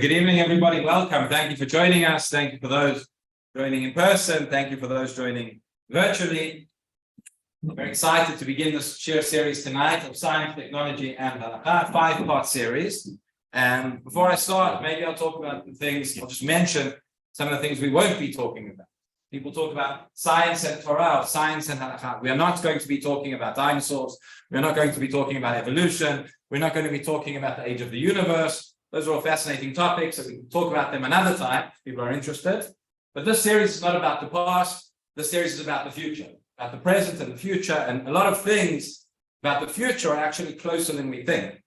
Good evening, everybody. Welcome. Thank you for joining us. Thank you for those joining in person. Thank you for those joining virtually. I'm very excited to begin this Shiur series tonight of science, technology, and Halacha, 5-part series. And before I start, maybe I'll talk about the things, I'll just mention some of the things we won't be talking about. People talk about science and Torah, science and Halacha. We are not going to be talking about dinosaurs. We're not going to be talking about evolution. We're not going to be talking about the age of the universe. Those are all fascinating topics, so we can talk about them another time if people are interested. But this series is not about the past. This series is about the future, about the present and the future. And a lot of things about the future are actually closer than we think.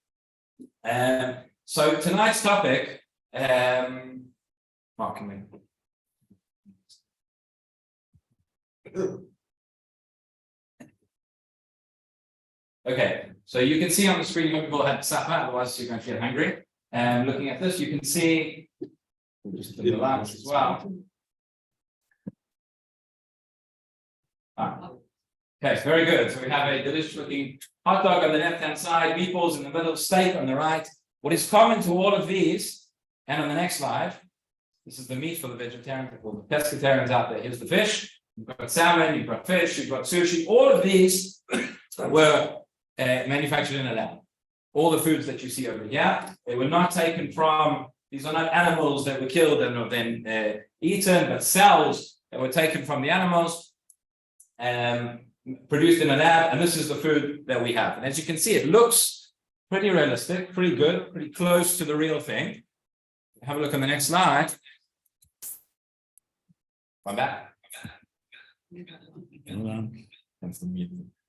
So tonight's topic, Okay, so you can see on the screen what people had supper, otherwise you're going to get hungry. And looking at this, you can see, just the lights as well. Okay, very good. So we have a delicious looking hot dog on the left-hand side, meatballs in the middle, steak on the right. What is common to all of these, and on the next slide, this is the meat for the vegetarians, or the pescatarians out there. Here's the fish. You've got salmon, you've got fish, you've got sushi. All of these were manufactured in a lab. All the foods that you see over here, they were not taken from, these are not animals that were killed and were then eaten, but cells that were taken from the animals and produced in a lab, and this is the food that we have. And as you can see, it looks pretty realistic, pretty good, pretty close to the real thing. Have a look on the next slide. I'm back.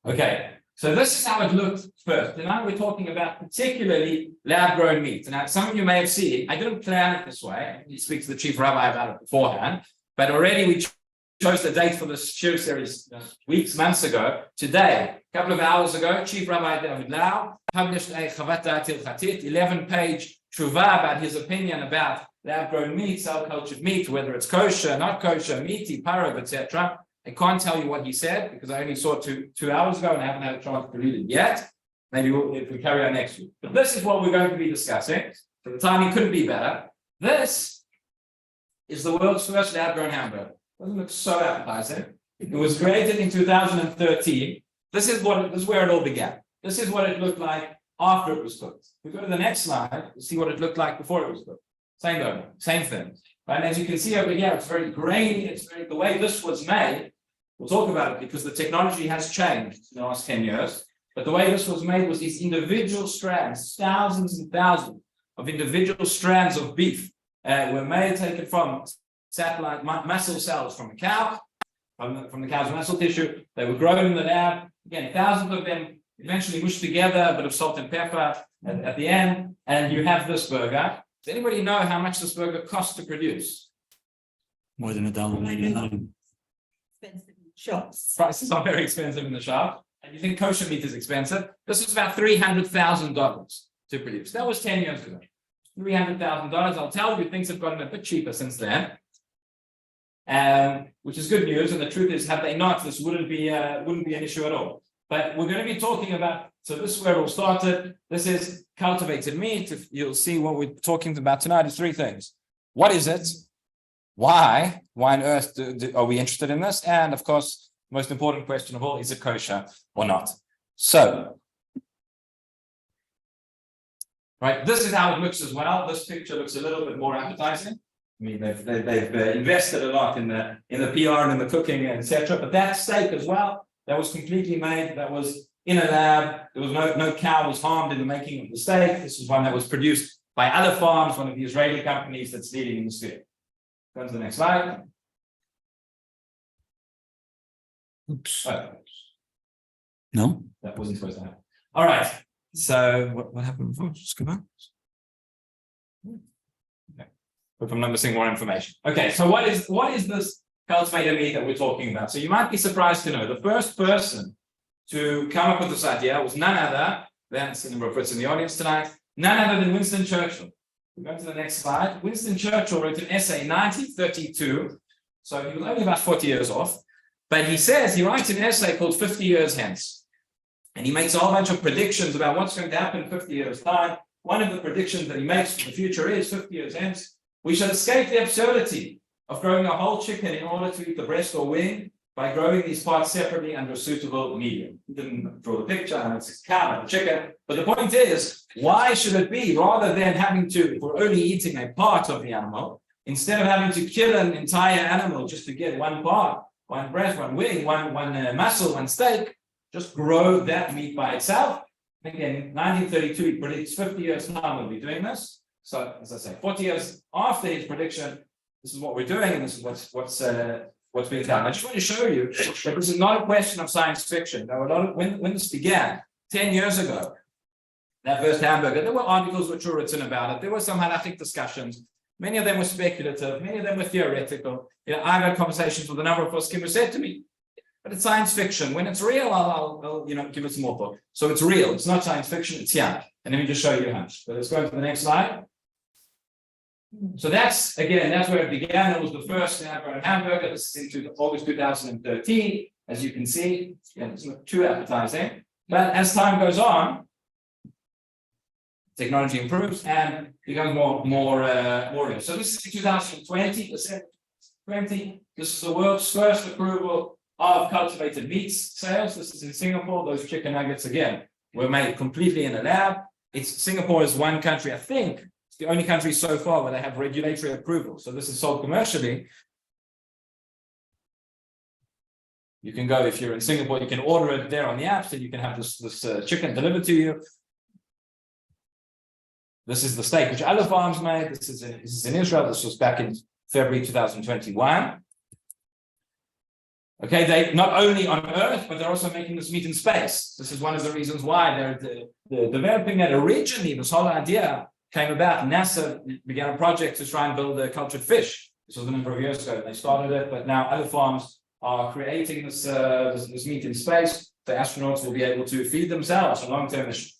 Okay. So this is how it looked first. And now we're talking about particularly lab-grown meat. Now, some of you may have seen, I didn't plan it this way. I need to speak to the chief rabbi about it beforehand. But already we chose the date for this Shiur series months ago. Today, a couple of hours ago, Chief Rabbi David Lau published a 11-page tshuva about his opinion about lab-grown meat, cell-cultured meat, whether it's kosher, not kosher, meaty, parov, etc. I can't tell you what he said because I only saw it two hours ago and I haven't had a chance to read it yet. Maybe if we carry on next week. But this is what we're going to be discussing. So the timing couldn't be better. This is the world's first lab-grown hamburger. Doesn't look so appetizing. It was created in 2013. This is where it all began. This is what it looked like after it was cooked. We go to the next slide to see what it looked like before it was cooked. Same burger, same thing. Right? And as you can see over here, it's very grainy. It's very, the way this was made. We'll talk about it because the technology has changed in the last 10 years. But the way this was made was these individual strands, thousands and thousands of individual strands of beef were made, taken from satellite muscle cells from a cow, from the cow's muscle tissue. They were grown in the lab. Again, thousands of them eventually mushed together, a bit of salt and pepper at the end, and you have this burger. Does anybody know how much this burger costs to produce? More than $1.99. Expensive in shops. Prices are very expensive in the shop. And you think kosher meat is expensive? This is about $300,000 to produce. That was 10 years ago. $300,000. I'll tell you, things have gotten a bit cheaper since then. Which is good news. And the truth is, had they not, this wouldn't be an issue at all. But we're going to be talking about, so this is where it all started. This is cultivated meat. If you'll see what we're talking about tonight is three things. What is it? Why on earth are we interested in this? And of course, most important question of all, is it kosher or not? So, right, this is how it looks as well. This picture looks a little bit more appetizing. I mean, they've invested a lot in the PR and in the cooking, etc. But that steak as well, that was completely made. That was in a lab. There was no cow was harmed in the making of the steak. This is one that was produced by other farms, one of the Israeli companies that's leading in the sphere. Go to the next slide. Oops. Oh, No? that wasn't supposed to happen. All right. So what happened before? Just go back. Okay. But I'm not missing more information. Okay, so what is this cultivated meat that we're talking about? So you might be surprised to know the first person to come up with this idea was none other than, I see a number of Brits in the audience tonight, none other than Winston Churchill. We go to the next slide. Winston Churchill wrote an essay in 1932, so he was only about 40 years off, but he writes an essay called 50 Years Hence. And he makes a whole bunch of predictions about what's going to happen in 50 years' time. one of the predictions that he makes for the future is 50 years hence, we shall escape the absurdity of growing a whole chicken in order to eat the breast or wing by growing these parts separately under a suitable medium. He didn't draw the picture, and it's a cow and a chicken. But the point is, why should it be, rather than having to, if we're only eating a part of the animal, instead of having to kill an entire animal just to get one part, one breast, one wing, one muscle, one steak, just grow that meat by itself. Again, 1932, he predicts 50 years time we'll be doing this. So, as I say, 40 years after his prediction, this is what we're doing, and this is what's being done. I just want to show you that this is not a question of science fiction. There were a lot of, when this began 10 years ago, that first Hamburger, there were articles which were written about it. There were some halachic discussions. Many of them were speculative. Many of them were theoretical. I've had conversations with a number of poskim who said to me, but it's science fiction. When it's real, I'll give it some more thought. So it's real. It's not science fiction. It's here. And let me just show you how. So let's go to the next slide. So that's where it began. It was the first Hamburger. This is into August 2013. As you can see, it's not too appetizing. But as time goes on, technology improves and becomes more real. So this is 2020, This is the world's first approval of cultivated meats sales. This is in Singapore. Those chicken nuggets, again, were made completely in a lab. Singapore is one country, I think, it's the only country so far where they have regulatory approval. So this is sold commercially. You can go, if you're in Singapore, you can order it there on the apps, and you can have this chicken delivered to you. This is the steak which other farms made. This is in Israel. This was back in February 2021. Okay, they not only on Earth, but they're also making this meat in space. This is one of the reasons why they're developing it. Originally, this whole idea came about. NASA began a project to try and build a cultured fish. This was a number of years ago. They started it, but now other farms are creating this meat in space. The astronauts will be able to feed themselves a long-term mission.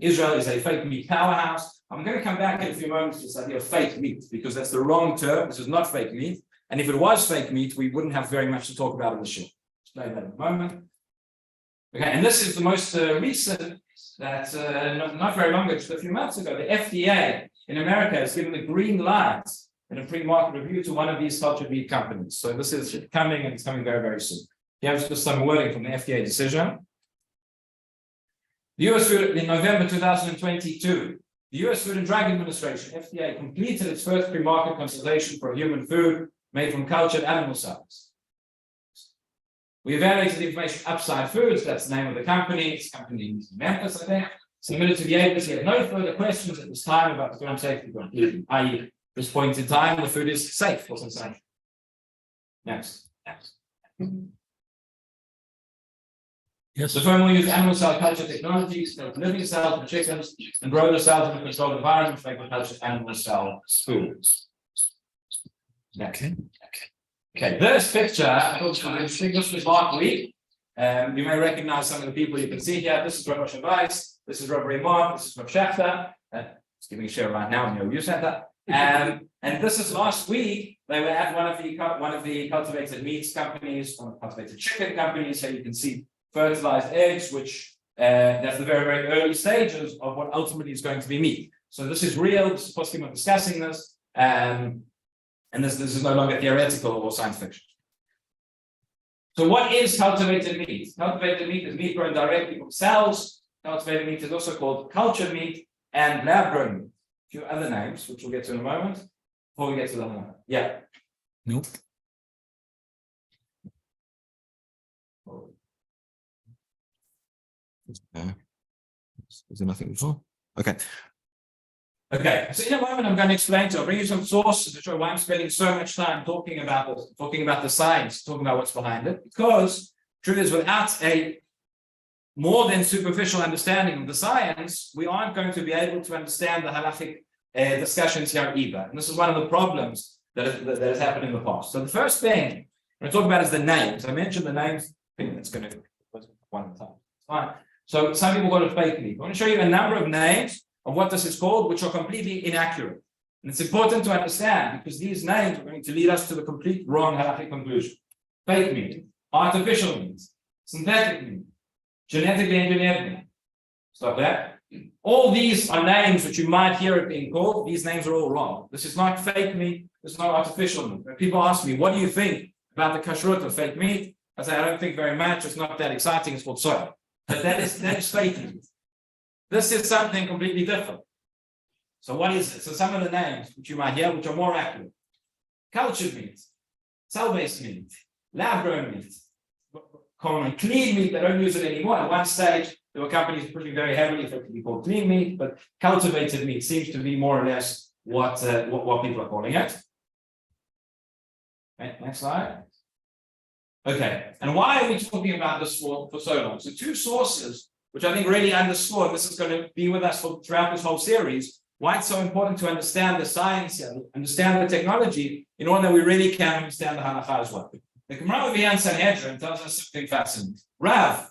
Israel is a fake meat powerhouse. I'm going to come back in a few moments to this idea of fake meat, because that's the wrong term. This is not fake meat. And if it was fake meat, we wouldn't have very much to talk about in the show. Explain that in a moment. Okay, and this is the most recent, that not very long ago, just a few months ago, the FDA in America has given the green light in a pre-market review to one of these cultured meat companies. So this is coming, and it's coming very, very soon. Here's just some wording from the FDA decision. The US Food, in November 2022, the US Food and Drug Administration, FDA, completed its first pre-market consultation for human food made from cultured animal cells. We evaluated the information Upside Foods, that's the name of the company, it's a company in Memphis, I think, submitted to the agency. Had no further questions at this time about the food safety, i.e., at this point in time, the food is safe for consumption. Next. Yes. The firm will use animal cell culture technologies to living cells for chickens and grow the cells in a controlled environment to make the cultured animal cell foods. Okay. Okay, this picture, I thought was interesting. This was last week. You may recognize some of the people you can see here. This is Rabbi, this is Rabbi, this is Rabbi Shiur. It's giving a share right now in your view center. And this is last week. They were at one of the cultivated meats companies, one of the cultivated chicken companies. So you can see fertilized eggs, which that's the very, very early stages of what ultimately is going to be meat. So this is real. This is possibly discussing this. And this is no longer theoretical or science fiction. So what is cultivated meat? Cultivated meat is meat grown directly from cells. Cultivated meat is also called cultured meat and lab-grown meat. A few other names, which we'll get to in a moment. Before we get to the one. Yeah. Nope. Is there nothing before? Okay. Okay, so in a moment I'm going to explain I'll bring you some sources to show why I'm spending so much time talking about this, talking about the science, talking about what's behind it. Because truth is, without a more than superficial understanding of the science, we aren't going to be able to understand the halachic discussions here either. And this is one of the problems that has happened in the past. So the first thing I'm going to talk about is the names. I mentioned the names. I think that's going to one time. Fine. So some people call it fake meat. I want to show you a number of names of what this is called, which are completely inaccurate. And it's important to understand, because these names are going to lead us to the complete wrong halachic conclusion. Fake meat, artificial meat, synthetic meat, genetically engineered meat. Stop that. all these are names which you might hear it being called. These names are all wrong. This is not fake meat. This is not artificial meat. When people ask me, what do you think about the kashrut of fake meat? I say, I don't think very much. It's not that exciting. It's called soy. But that is fake meat. This is something completely different. So what is it? So some of the names which you might hear, which are more accurate: cultured meat, cell-based meat, lab-grown meat, common clean meat. They don't use it anymore. At one stage, there were companies pushing very heavily for it to be called clean meat, but cultivated meat seems to be more or less what people are calling it. Okay, next slide. Okay, and why are we talking about this for so long? So two sources, which I think really underscore, this is going to be with us throughout this whole series, why it's so important to understand the science and understand the technology in order that we really can understand the Halacha as well. The Gemara over here in Sanhedrin tells us something fascinating. Rav,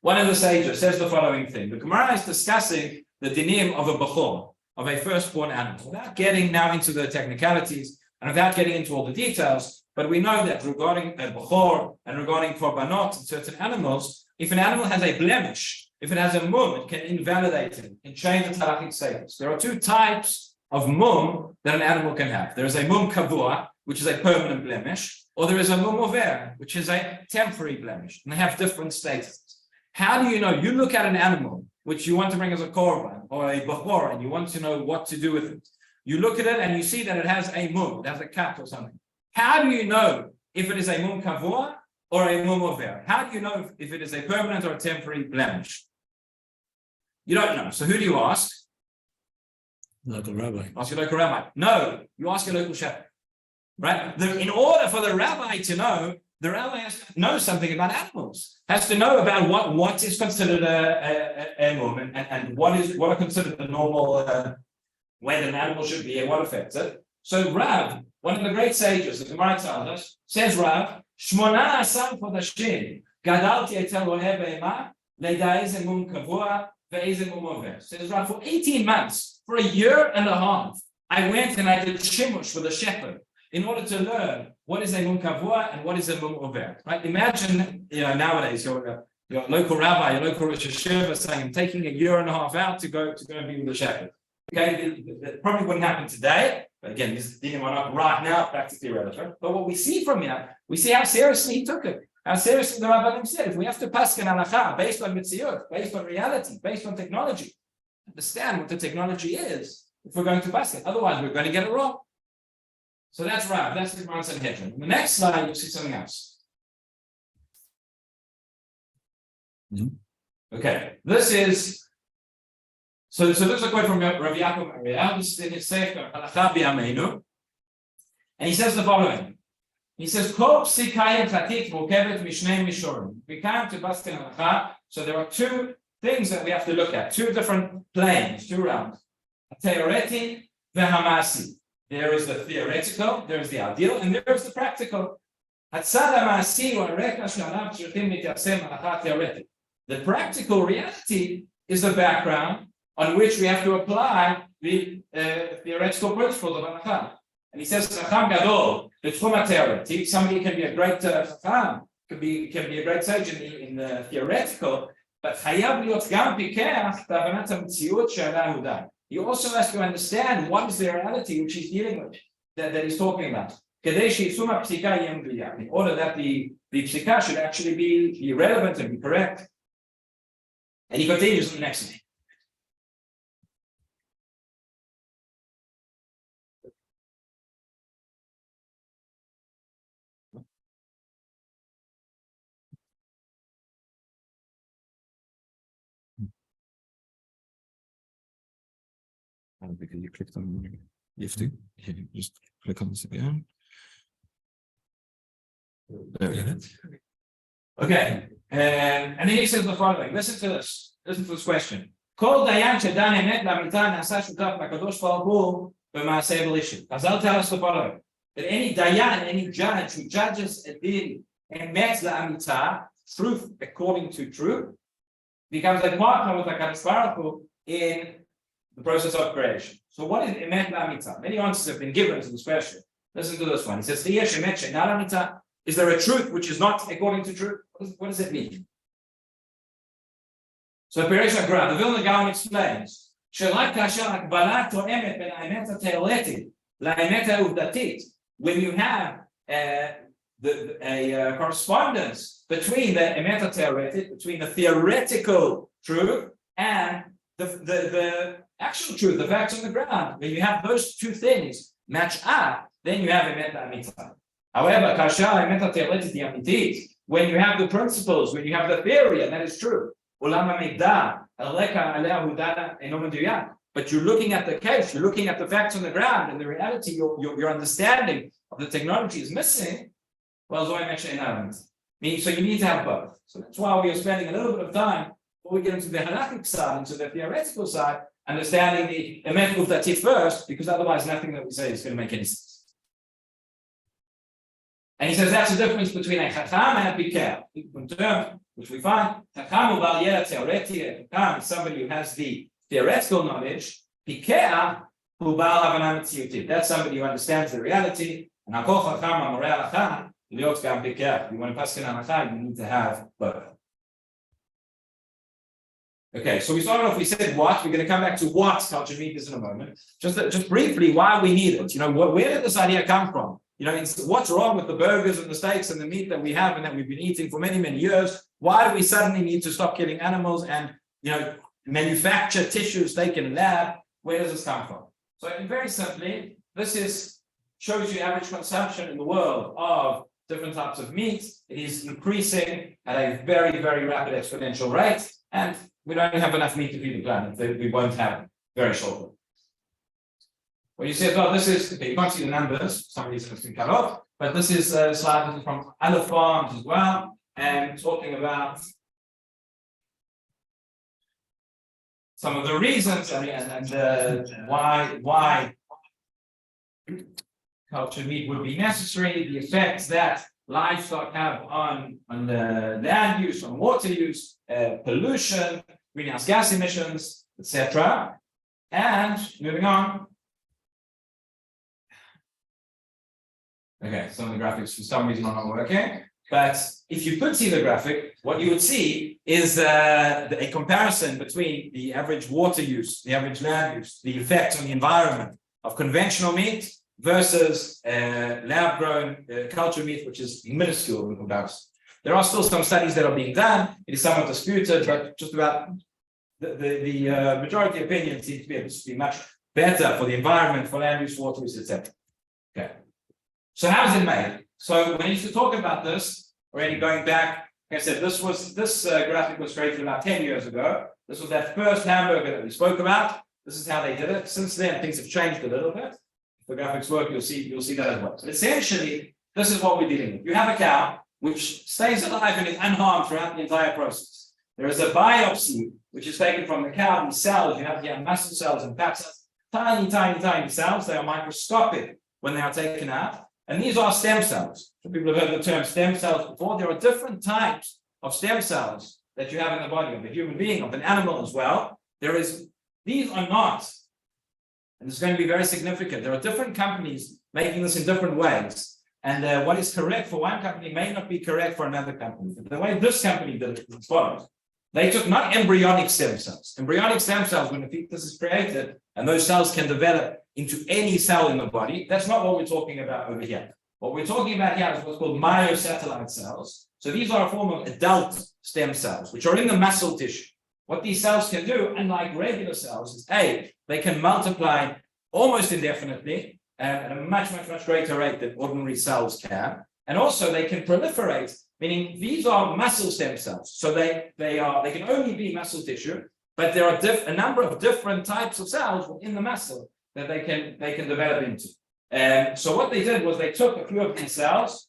one of the sages, says the following thing. The Gemara is discussing the dinim of a bechor, of a firstborn animal, without getting now into the technicalities and without getting into all the details. But we know that regarding a bechor and regarding korbanot and certain animals, if an animal has a blemish, if it has a mum, it can invalidate it and change its halachic status. There are two types of mum that an animal can have. There is a mum kavua, which is a permanent blemish, or there is a mum over, which is a temporary blemish, and they have different statuses. How do you know? You look at an animal which you want to bring as a korban or a bechor, and you want to know what to do with it. You look at it and you see that it has a mum, it has a cut or something. How do you know if it is a mum kavua or a mum over? How do you know if it is a permanent or a temporary blemish? You don't know. So who do you ask? Local rabbi. Ask your local rabbi. No, you ask your local shepherd. Right? In order for the rabbi to know, the rabbi has to know something about animals. Has to know about what is considered a mum and what are considered the normal way that an animal should be and what affects it. So Rav, one of the great sages, the Gemara tells us, says Rav, Shmona asar chodashim gadalti etel roeh be'ema le'da'ez mum kavua ve'ez mum over. Says Rav, for 18 months, for a year and a half, I went and I did shimush with a shepherd in order to learn what is a mum kavua and what is a mum over. Right? Imagine, nowadays your local rabbi, your local Rosh Hashiva saying, I'm taking a year and a half out to go and be with the shepherd. Okay, that probably wouldn't happen today. But again, these dinim are not right now practically relevant. But what we see from here, we see how seriously he took it. How seriously the Rabbanim said, if we have to paskin halacha based on mitziyut, based on reality, based on technology, understand what the technology is if we're going to paskin. Otherwise, we're going to get it wrong. So that's Rav. That's the Gemara Sanhedrin. On the next slide, you'll see something else. Okay, this is. So this is a quote from Rabbi Yaakov. This is in his Sefer Halacha B'Yameinu, and he says the following. He says, "Kol psikayim chatit mukevet mishnei mishorim." We come to Baskin Halacha, so there are two things that we have to look at, two different planes, two realms: theoretic, v'hamasi. There is the theoretical, there is the ideal, and there is the practical. Hatzad hamasi or reka shalav tzrichim mityasem halacha theoretic. The practical reality is the background on which we have to apply the theoretical principles of halacha. And he says, Chacham Gadol, the Tchum theoretic, somebody can be a great Chacham, can be a great sage in the theoretical, but Chayav liot gam pikeach b'avanat hamtziut she'ala huda. He also has to understand what is the reality which he's dealing with, that he's talking about. Kedei she'yisum ha'psika yem b'liyah, in order that the psika should actually be relevant and be correct. And he continues in the next one. Because you clicked on, you have to just click on this again. There we go. Okay, and then he says the following. Listen to this. Listen to this question. Kol dayan shedan emet la'amita na'asa shutaf la'kadosh baruch hu b'ma'aseh b'lishim. Chazal tell us the following: that any dayan, any judge who judges a din emet la'amita, truth according to truth, becomes a partner with HaKadosh Baruch Hu in the process of creation. So what is emet la'amita? Many answers have been given to this question. Listen to this one. He says, "Yesh emet she'ena la'amita." Is there a truth which is not according to truth? What does it mean? So Piresh Agra, the Vilna Gaon explains, "Shelak kasher akbalat to'emet ben ha'emet ha'teoretik la'emet ha'uvdatit." When you have a correspondence between the emet ha'teoretik, between the theoretical truth and the actual truth, the facts on the ground, when you have those two things match up, then you have emet ha'amitzah. However, kasher emet ha'teoretik ha'amitit, when you have the principles, when you have the theory, and that is true. But you're looking at the case, you're looking at the facts on the ground, and the reality, your understanding of the technology is missing. Well, so you need to have both. So that's why we are spending a little bit of time before we get into the halachic side, into the theoretical side, understanding the emet uvdatit first, because otherwise nothing that we say is going to make any sense. And he says that's the difference between a chacham and a piker. Term which we find chacham ubal yedeh teoreti. Chacham is somebody who has the theoretical knowledge. Piker ubal havana metziutit. That's somebody who understands the reality. And hakol chacham amorei halacha liot gam piker. You want to pass halacha, you need to have both. Okay, so we started off. We said what. We're going to come back to what cultured meat is in a moment. Just briefly, why we need it. Where did this idea come from? What's wrong with the burgers and the steaks and the meat that we have and that we've been eating for many, many years? Why do we suddenly need to stop killing animals and, manufacture tissue steak in a lab? Where does this come from? So very simply, this shows you average consumption in the world of different types of meat. It is increasing at a very, very rapid exponential rate. And we don't have enough meat to feed the planet. We won't have very shortly. Well, you said, this is, okay, you can't see the numbers, some reason it's been cut off, but this is a slide from other farms as well, and talking about some of the reasons and why cultured meat would be necessary, the effects that livestock have on the land use, on water use, pollution, greenhouse gas emissions, etc. And moving on. Okay, some of the graphics for some reason are not working, but if you could see the graphic, what you would see is a comparison between the average water use, the average land use, the effect on the environment of conventional meat versus lab-grown cultured meat, which is minuscule in comparison. There are still some studies that are being done. It is somewhat disputed, but just about the majority opinion seems to be able to be much better for the environment, for land use, water use, etc. Okay. So how is it made? So when I used to talk about this, already going back, like I said, this graphic was created about 10 years ago. This was that first hamburger that we spoke about. This is how they did it. Since then, things have changed a little bit. If the graphics work, you'll see that as well. So essentially, this is what we're dealing with. You have a cow which stays alive and is unharmed throughout the entire process. There is a biopsy which is taken from the cow. These cells, you have here muscle cells and fat cells, tiny, tiny, tiny cells. They are microscopic when they are taken out. And these are stem cells. So people have heard the term stem cells before. There are different types of stem cells that you have in the body of a human being, of an animal as well. These are not, and it's going to be very significant. There are different companies making this in different ways. And what is correct for one company may not be correct for another company. The way this company did it is follows. They took not embryonic stem cells. Embryonic stem cells, when a fetus is created, and those cells can develop into any cell in the body, that's not what we're talking about over here. What we're talking about here is what's called myosatellite cells. So these are a form of adult stem cells, which are in the muscle tissue. What these cells can do, unlike regular cells, is they can multiply almost indefinitely at a much, much, much greater rate than ordinary cells can. And also they can proliferate, meaning these are muscle stem cells. So they can only be muscle tissue, but there are a number of different types of cells within the muscle that they can develop into. So what they did was they took a few of these cells.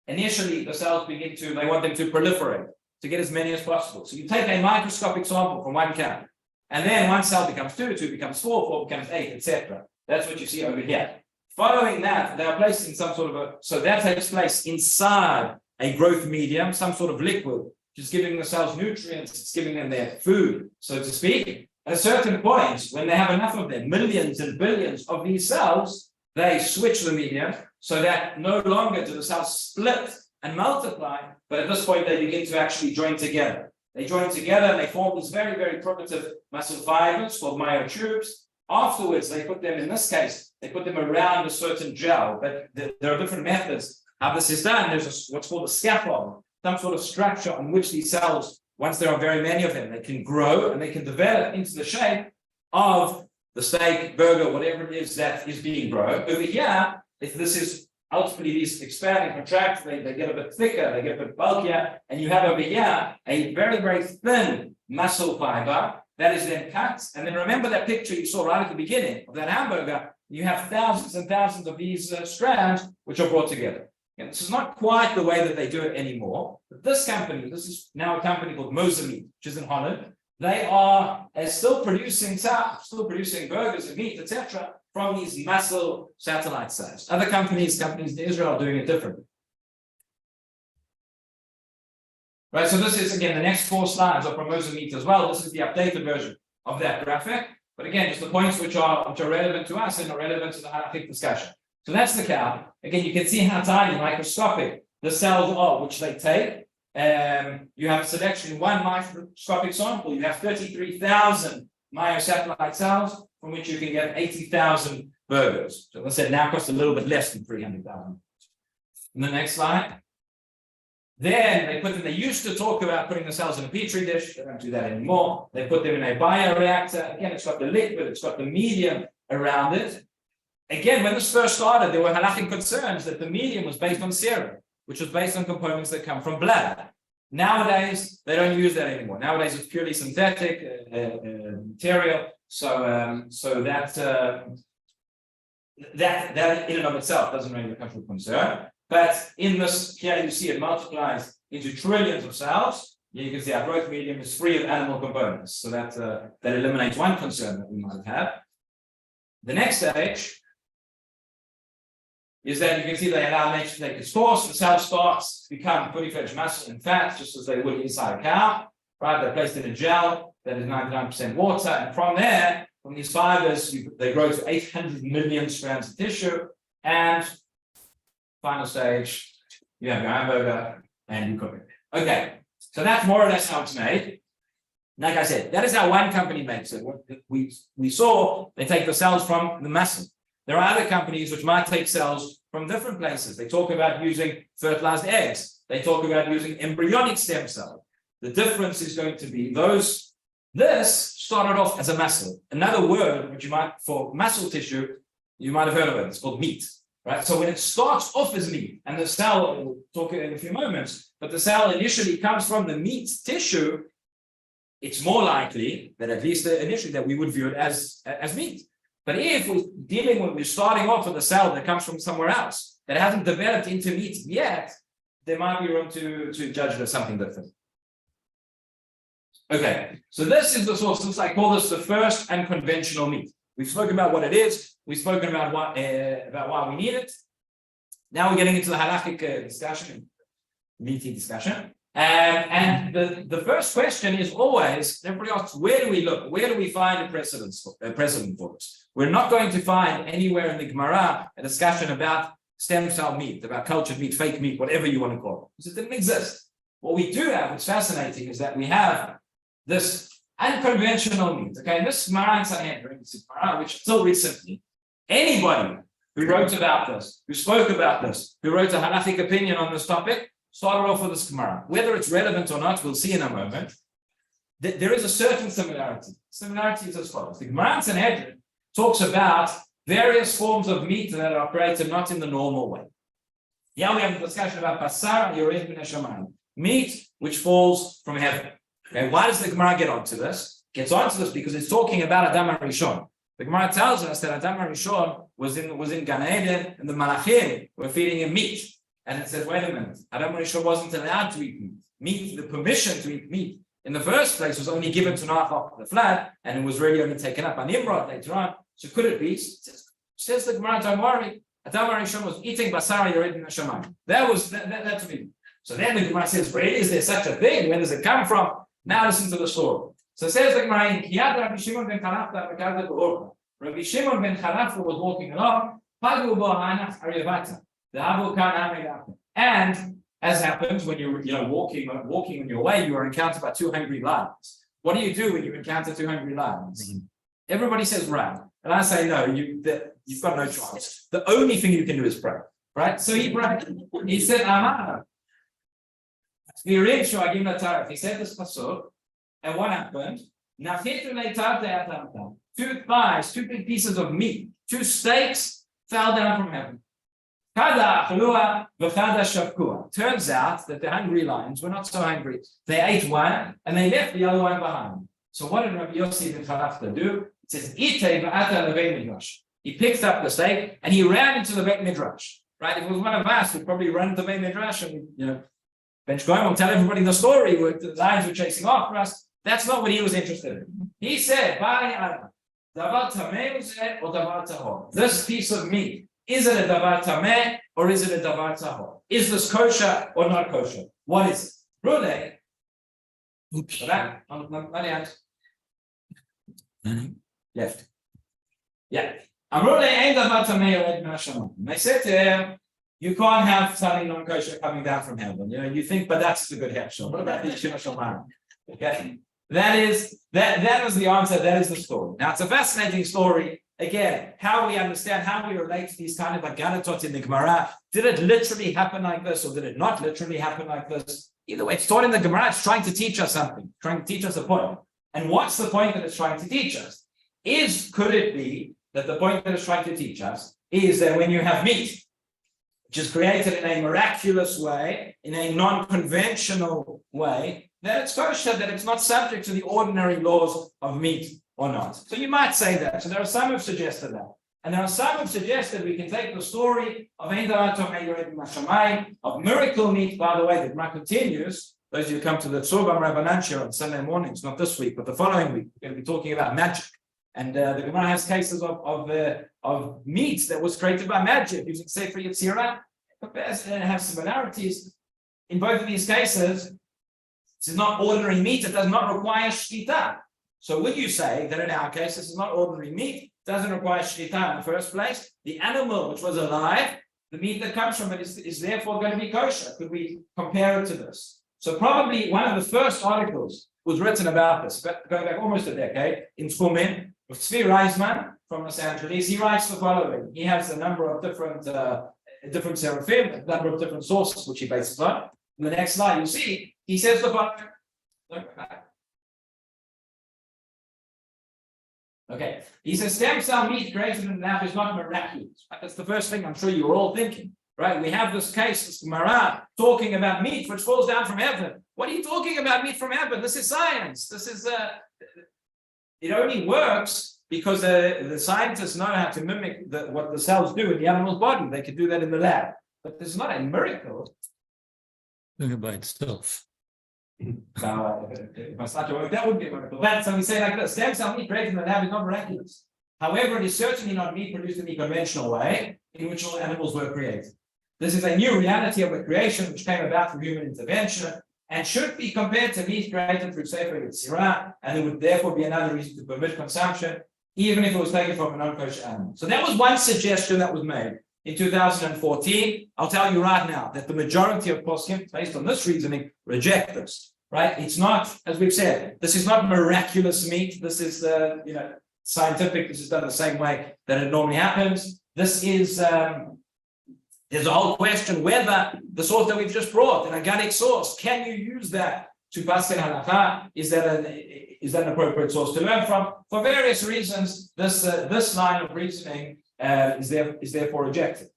Initially, the cells they want them to proliferate to get as many as possible. So you take a microscopic sample from one cow, and then one cell becomes 2, 2 becomes 4, 4 becomes 8, etc. That's what you see over here. Following that, they are placed in some sort of so that takes place inside a growth medium, some sort of liquid, which is giving the cells nutrients, it's giving them their food, so to speak. At a certain point, when they have enough of them, millions and billions of these cells, they switch the medium so that no longer do the cells split and multiply, but at this point they begin to actually join together. They join together and they form these very, very primitive muscle fibers called myotubes. Afterwards, they put them, in this case, they put them around a certain gel, but there are different methods how this is done. There's what's called a scaffold, some sort of structure on which these cells, once there are very many of them, they can grow and they can develop into the shape of the steak, burger, whatever it is that is being grown. Over here, if this is ultimately these expand and contract, they get a bit thicker, they get a bit bulkier, and you have over here a very, very thin muscle fiber that is then cut. And then remember that picture you saw right at the beginning of that hamburger, you have thousands and thousands of these strands which are brought together. And this is not quite the way that they do it anymore. But this company, this is now a company called Promotional Meat, which is in Holland. They are still producing burgers and meat, etc., from these muscle satellite cells. Other companies in Israel are doing it differently. Right, so this is again the next 4 slides of Promotional Meat as well. This is the updated version of that graphic. But again, just the points which are relevant to us and are relevant to the halakhic discussion. So that's the cow. Again, you can see how tiny, microscopic the cells are, which they take. You have a selection in one microscopic sample. You have 33,000 myosatellite cells, from which you can get 80,000 burgers. So as I said, now costs a little bit less than 300,000. In the next slide. Then they used to talk about putting the cells in a petri dish. They don't do that anymore. They put them in a bioreactor. Again, it's got the liquid, it's got the medium around it. Again, when this first started, there were halachic concerns that the medium was based on serum, which was based on components that come from blood. Nowadays, they don't use that anymore. Nowadays, it's purely synthetic material. So that in and of itself doesn't really become a concern. But in this, here you see it multiplies into trillions of cells. Here you can see our growth medium is free of animal components. So that eliminates one concern that we might have. The next stage is that you can see they allow nature to take its course. The cell starts to become fully fledged muscle and fat, just as they would inside a cow. Right? They're placed in a gel that is 99% water. And from there, from these fibers, they grow to 800 million strands of tissue. And final stage, you have your hamburger and you cook it. Okay, so that's more or less how it's made. Like I said, that is how one company makes it. What we saw, they take the cells from the muscle. There are other companies which might take cells from different places. They talk about using fertilized eggs. They talk about using embryonic stem cells. The difference is going to be this started off as a muscle. Another word which for muscle tissue, you might have heard of it. It's called meat, right? So when it starts off as meat, and the cell, we'll talk in a few moments, but the cell initially comes from the meat tissue, it's more likely that at least initially that we would view it as meat. But if we're starting off with a cell that comes from somewhere else, that hasn't developed into meat yet, there might be room to judge it as something different. Okay, so this is the source. Since I call this the first unconventional meat. We've spoken about what it is. We've spoken about why we need it. Now we're getting into the halachic discussion, meaty discussion. And the first question is always, everybody asks, where do we look? Where do we find a precedent for this? We're not going to find anywhere in the Gemara a discussion about stem cell meat, about cultured meat, fake meat, whatever you want to call it, because it didn't exist. What we do have, what's fascinating, is that we have this unconventional meat. Okay, this Gemara in Sanhedrin, which until recently, anybody who wrote about this, who spoke about this, who wrote a halachic opinion on this topic, started off with this Gemara. Whether it's relevant or not, we'll see in a moment. There is a certain similarity. Similarity is as follows. The Gemara in Sanhedrin talks about various forms of meat that are created not in the normal way. Here we have a discussion about basar yored min hashamayim, meat which falls from heaven. Okay, why does the Gemara get onto this? Gets onto this because it's talking about Adam HaRishon. The Gemara tells us that Adam HaRishon was in Gan Eden, and the Malachim were feeding him meat. And it says, wait a minute, Adam HaRishon wasn't allowed to eat meat. The permission to eat meat in the first place was only given to Noach after the flood, and it was really only taken up by Nimrod later on. So could it be? Says the Gemara, don't worry, Adam HaRishon was eating basar yored min hashamayim. That's me. So then the Gemara says, really, is there such a thing? Where does it come from? Now listen to the story. So it says the Gemara, in Kiyad Rabbi Shimon ben Chalaf, Rabbi Shimon ben Chalaf was walking along, and as happens when you're walking on your way, you are encountered by two hungry lions. What do you do when you encounter two hungry lions? Everybody says run. And I say, no, you've got no chance. The only thing you can do is pray. Right? So he prayed. He said, Amar. He said this pasuk, and what happened? Two thighs, two big pieces of meat, two steaks fell down from heaven. Turns out that the hungry lions were not so hungry. They ate one and they left the other one behind. So what did Rabbi Yossi ben Charachta do? It says, he picked up the steak and he ran into the Beit Midrash. Right? If it was one of us, we'd probably run to the Beit Midrash and bench going will tell everybody the story where the lions were chasing after us. That's not what he was interested in. He said, this piece of meat, is it a davar tameh or is it a davar tahor? Is this kosher or not kosher? What is it? Rule. Oops. Left. Yeah. They said to him, you can't have something non-kosher coming down from heaven. You think, but that's the good hechsher. What about the Shema? Okay. That was the answer. That is the story. Now it's a fascinating story. Again, how we understand, how we relate to these kind of aganatot in the Gemara. Did it literally happen like this, or did it not literally happen like this? Either way, it's taught in the Gemara. It's trying to teach us something, trying to teach us a point. And what's the point that it's trying to teach us? Could it be that the point that it's trying to teach us is that when you have meat, which is created in a miraculous way, in a non-conventional way, that it's kosher, that it's not subject to the ordinary laws of meat or not. So you might say that. So there are some who've suggested that. And there are some who've suggested we can take the story of miracle meat, by the way, that Gemara continues. Those of you who come to the Tzorba Rabbanan on Sunday mornings, not this week, but the following week, we're going to be talking about magic. And the Gemara has cases of meat that was created by magic using Sefer Yetzirah. It has similarities. In both of these cases, this is not ordinary meat. It does not require shkita. So would you say that in our case, this is not ordinary meat, doesn't require shkita in the first place? The animal which was alive, the meat that comes from it is therefore going to be kosher. Could we compare it to this? So probably one of the first articles was written about this, going back almost a decade, in Tchumen, with Tzvi Reisman from Los Angeles. He writes the following. He has a number of different seraphim, a number of different sources which he bases on. In the next slide, you see, he says the following. Okay, he says stem cell meat created in the lab is not miraculous. That's the first thing I'm sure you're all thinking, right? We have this case, this Gemara, talking about meat which falls down from heaven. What are you talking about, meat from heaven? This is science. This is it only works because the scientists know how to mimic what the cells do in the animal's body. They can do that in the lab, but this is not a miracle. Doing it by itself. If I start to work, that would be a miracle. So we say like this: stem cell meat created in the lab is not miraculous. However, it is certainly not meat produced in the conventional way in which all animals were created. This is a new reality of the creation which came about through human intervention and should be compared to meat created through Sefer Yetzirah, and it would therefore be another reason to permit consumption, even if it was taken from a non-kosher animal. So that was one suggestion that was made in 2014. I'll tell you right now that the majority of poskim, based on this reasoning, reject this. Right? It's not, as we've said, this is not miraculous meat. This is scientific. This is done the same way that it normally happens. This is there's a whole question whether the source that we've just brought, an organic source, can you use that to pass halacha? Is that an appropriate source to learn from? For various reasons, this line of reasoning is therefore rejected.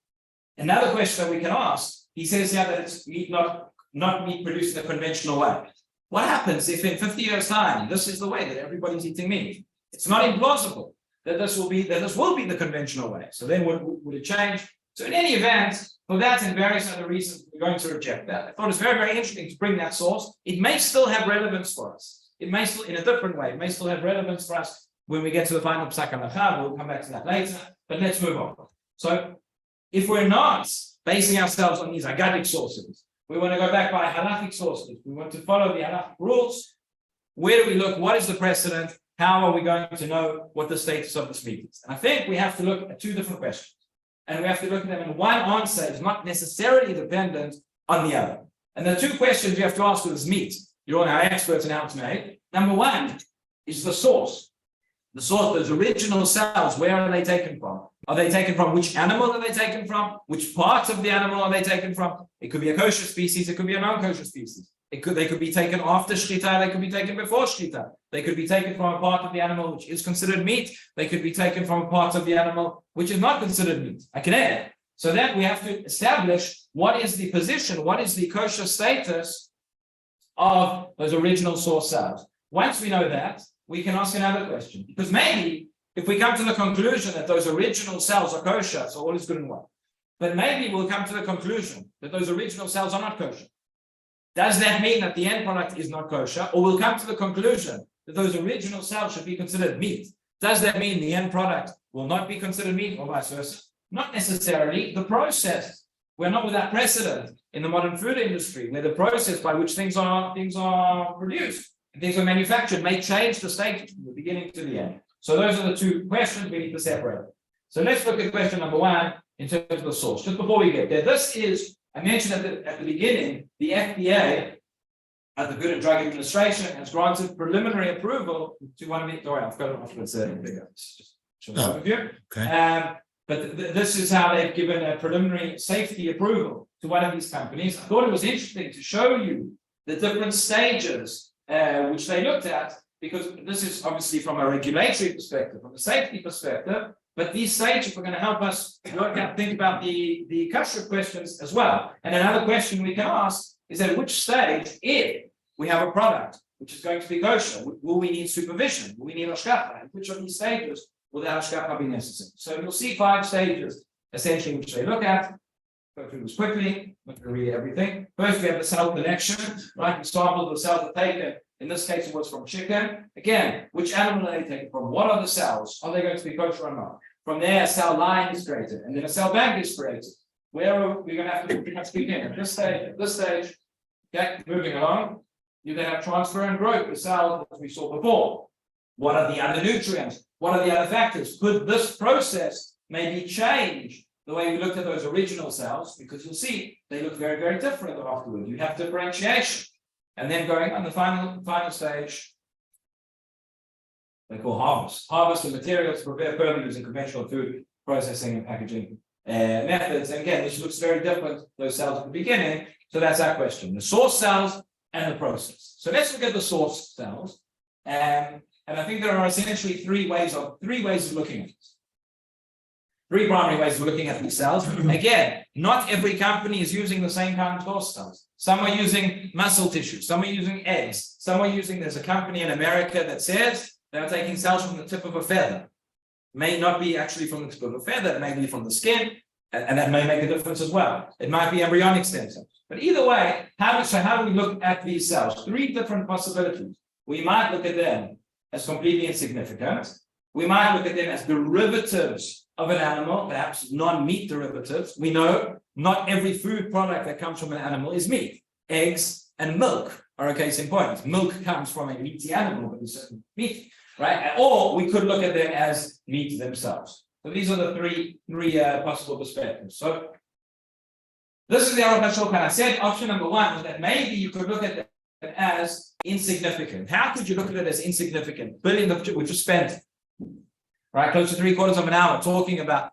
Another question that we can ask, he says here that it's meat not meat produced in a conventional way. What happens if in 50 years' time, this is the way that everybody's eating meat? It's not implausible that this will be the conventional way. So then would it change? So in any event, for that and various other reasons, we're going to reject that. I thought it's very, very interesting to bring that source. It may still have relevance for us. It may still, in a different way, it may still have relevance for us when we get to the final Psak Halacha. We'll come back to that later, but let's move on. So if we're not basing ourselves on these agadic sources, we want to go back by halachic sources. We want to follow the halachic rules. Where do we look? What is the precedent? How are we going to know what the status of this meat is? And I think we have to look at two different questions. And we have to look at them, and one answer is not necessarily dependent on the other. And the two questions you have to ask with this meat, you're all now experts in how it's made. Number one is the source. The source, those original cells, where are they taken from? Are they taken from which animal are they taken from? Which parts of the animal are they taken from? It could be a kosher species, it could be a non-kosher species. They could be taken after Shrita, they could be taken before Shrita. They could be taken from a part of the animal which is considered meat. They could be taken from a part of the animal which is not considered meat. I can add. So then we have to establish what is the position, what is the kosher status of those original source cells. Once we know that, we can ask another question. Because maybe if we come to the conclusion that those original cells are kosher, so all is good and well. But maybe we'll come to the conclusion that those original cells are not kosher. Does that mean that the end product is not kosher? Or we'll come to the conclusion that those original cells should be considered meat. Does that mean the end product will not be considered meat or vice versa? Not necessarily. The process, we're not without precedent in the modern food industry, where the process by which things are produced, things are manufactured may change the state from the beginning to the end. So those are the two questions we need to separate. So let's look at question number one in terms of the source. Just before we get there, this is, I mentioned at the beginning, the FDA, the Food and Drug Administration, has granted preliminary approval to one of the, I've got it off, let's just show an overview. Okay. But this is how they've given a preliminary safety approval to one of these companies. I thought it was interesting to show you the different stages which they looked at, because this is obviously from a regulatory perspective, from a safety perspective, but these stages are going to help us think about the kosher questions as well. And another question we can ask is at which stage, if we have a product which is going to be kosher, will we need supervision? Will we need hashgacha? And which of these stages will the hashgacha be necessary? So you'll see 5 stages essentially which they look at. Go through this quickly, I'm not going to read everything. First, we have the cell connection, right? We sample the cells are taken. In this case, it was from chicken. Again, which animal are they taken from? What are the cells? Are they going to be kosher or not? From there, a cell line is created, and then a cell bank is created. Where are we going to have to begin? At this stage, okay, moving along, you then have transfer and growth, the cell as we saw before. What are the other nutrients? What are the other factors? Could this process maybe change the way we looked at those original cells? Because you'll see they look very, very different afterwards. You have differentiation. And then going on the final stage, they call harvest. Harvest the materials to prepare further using conventional food processing and packaging methods. And again, this looks very different, those cells at the beginning. So that's our question, the source cells and the process. So let's look at the source cells. And I think there are essentially three ways of looking at this. 3 primary ways of looking at these cells. Again, not every company is using the same kind of source cells. Some are using muscle tissue, some are using eggs, some are using, there's a company in America that says they are taking cells from the tip of a feather. May not be actually from the tip of a feather, it may be from the skin, and that may make a difference as well. It might be embryonic stem cells. But either way, how do we look at these cells? 3 different possibilities. We might look at them as completely insignificant. We might look at them as derivatives of an animal, perhaps non-meat derivatives. We know not every food product that comes from an animal is meat. Eggs and milk are a case in point. Milk comes from a meaty animal, but it's meat, right? Or we could look at them as meat themselves. So these are the three possible perspectives. So this is the Halacha Shulchan. I said option number 1 was that maybe you could look at them as insignificant. How could you look at it as insignificant? We just spent right, close to 3/4 of an hour talking about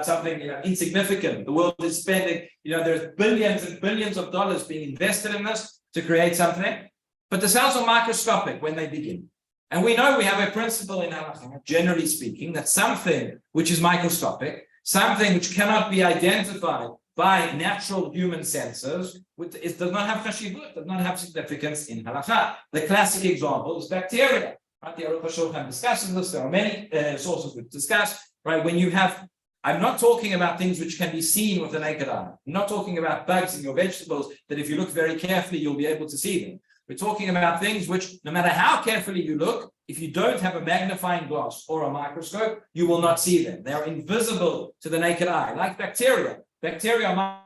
something insignificant. The world is spending, there's billions and billions of dollars being invested in this to create something, but the cells are microscopic when they begin. And we know we have a principle in Halacha, generally speaking, that something which is microscopic, something which cannot be identified by natural human senses, it does not have chashivut, does not have significance in Halacha. The classic example is bacteria. Right, the Aruch HaShulchan discusses this. There are many sources which discuss. Right, when you have, I'm not talking about things which can be seen with the naked eye. I'm not talking about bugs in your vegetables that if you look very carefully, you'll be able to see them. We're talking about things which, no matter how carefully you look, if you don't have a magnifying glass or a microscope, you will not see them. They are invisible to the naked eye, like bacteria. Bacteria are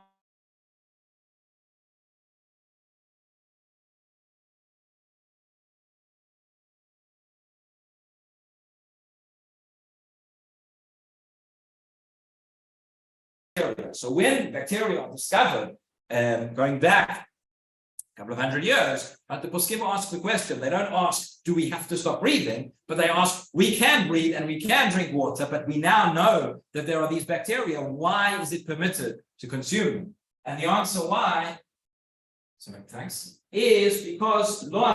so when bacteria are discovered, going back couple of 100 years. But the poskim ask the question. They don't ask, do we have to stop breathing? But they ask, we can breathe and we can drink water, but we now know that there are these bacteria. Why is it permitted to consume them? And the answer why, sorry, thanks, is because the Torah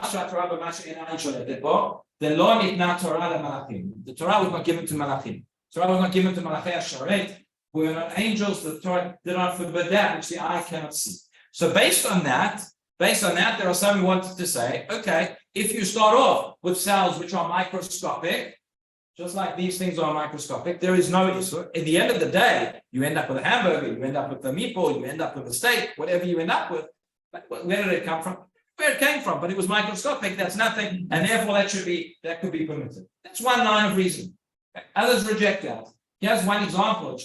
was not given to Malachim. The Torah was not given to Malachei Hasharet, who are not angels. The Torah did not forbid that which the eye cannot see. So based on that, there are some who wanted to say, okay, if you start off with cells which are microscopic, just like these things are microscopic, there is no issue. At the end of the day, you end up with a hamburger, you end up with a meatball, you end up with a steak, whatever you end up with. But where did it come from? Where it came from, but it was microscopic, that's nothing, and therefore that could be permitted. That's one line of reason. Others reject that. Here's one example.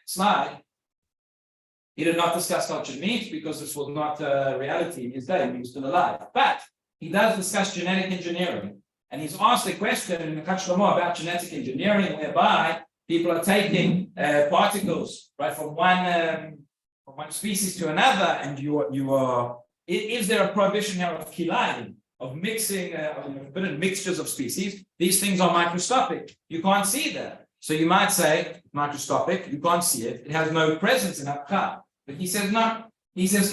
Slide. He did not discuss cultured meat because this was not a reality in his day when he was still alive. But he does discuss genetic engineering. And he's asked a question in the Kachlamah about genetic engineering, whereby people are taking particles right from one species to another, and you are. Is there a prohibition here of kilayim, of mixing, forbidden mixtures of species? These things are microscopic. You can't see that. So you might say, microscopic, you can't see it. It has no presence in Abcha. But he says, no. He says,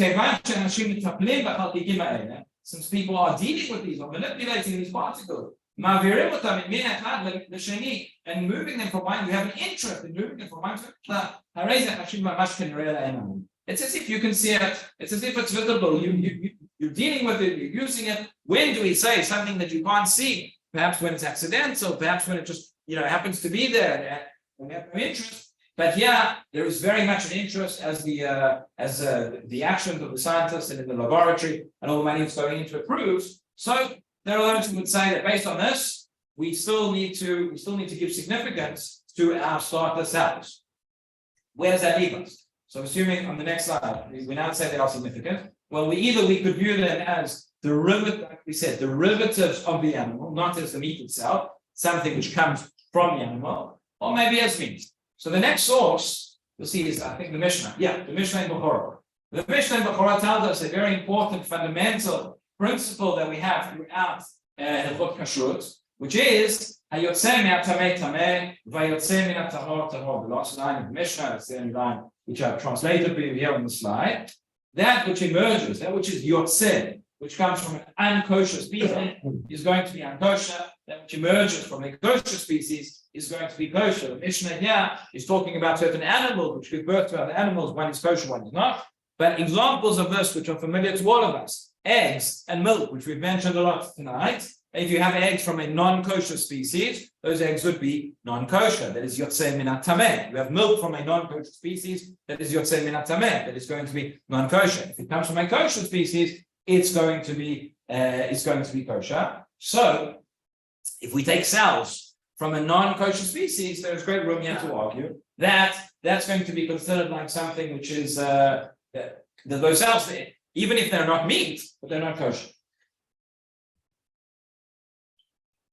since people are dealing with these, or manipulating these particles, and moving them from one, you have an interest in moving them from one to another. It's as if you can see it. It's as if it's visible. You're dealing with it. You're using it. When do we say something that you can't see? Perhaps when it's accidental. Perhaps when it just happens to be there. When you have no interest. But yeah, there is very much an interest as the actions of the scientists and in the laboratory and all the money that's going into it proves. So there are those who would say that based on this, we still need to give significance to our starter cells. Where does that leave us? So assuming on the next slide, we now say they are significant. Well, we could view them as derivatives of the animal, not as the meat itself, something which comes from the animal, or maybe as meat. So the next source you'll see is, I think, the Mishna. Yeah, the Mishna in Bechorah. The Mishna in Bechorah tells us a very important fundamental principle that we have throughout Hilchot Kashrut, which is Hayotzeh me'atamei tameh, vayotzeh min ha'tahor tahor. The last line of the Mishna, it's the only line which I've translated for you here on the slide. That which emerges, that which is yotzeh, which comes from an unkosher species, is going to be unkosher. That which emerges from a kosher species is going to be kosher. The Mishnah here is talking about certain animals which give birth to other animals. One is kosher, one is not. But examples of this which are familiar to all of us: eggs and milk, which we've mentioned a lot tonight. If you have eggs from a non-kosher species, those eggs would be non-kosher. That is yotzei min ha'tameh. You have milk from a non-kosher species. That is yotzei min ha'tameh. That is going to be non-kosher. If it comes from a kosher species, it's going to be kosher. So, if we take cells from a non-kosher species, there's great room here to argue that that's going to be considered like something which is those cells, even if they're not meat, but they're not kosher.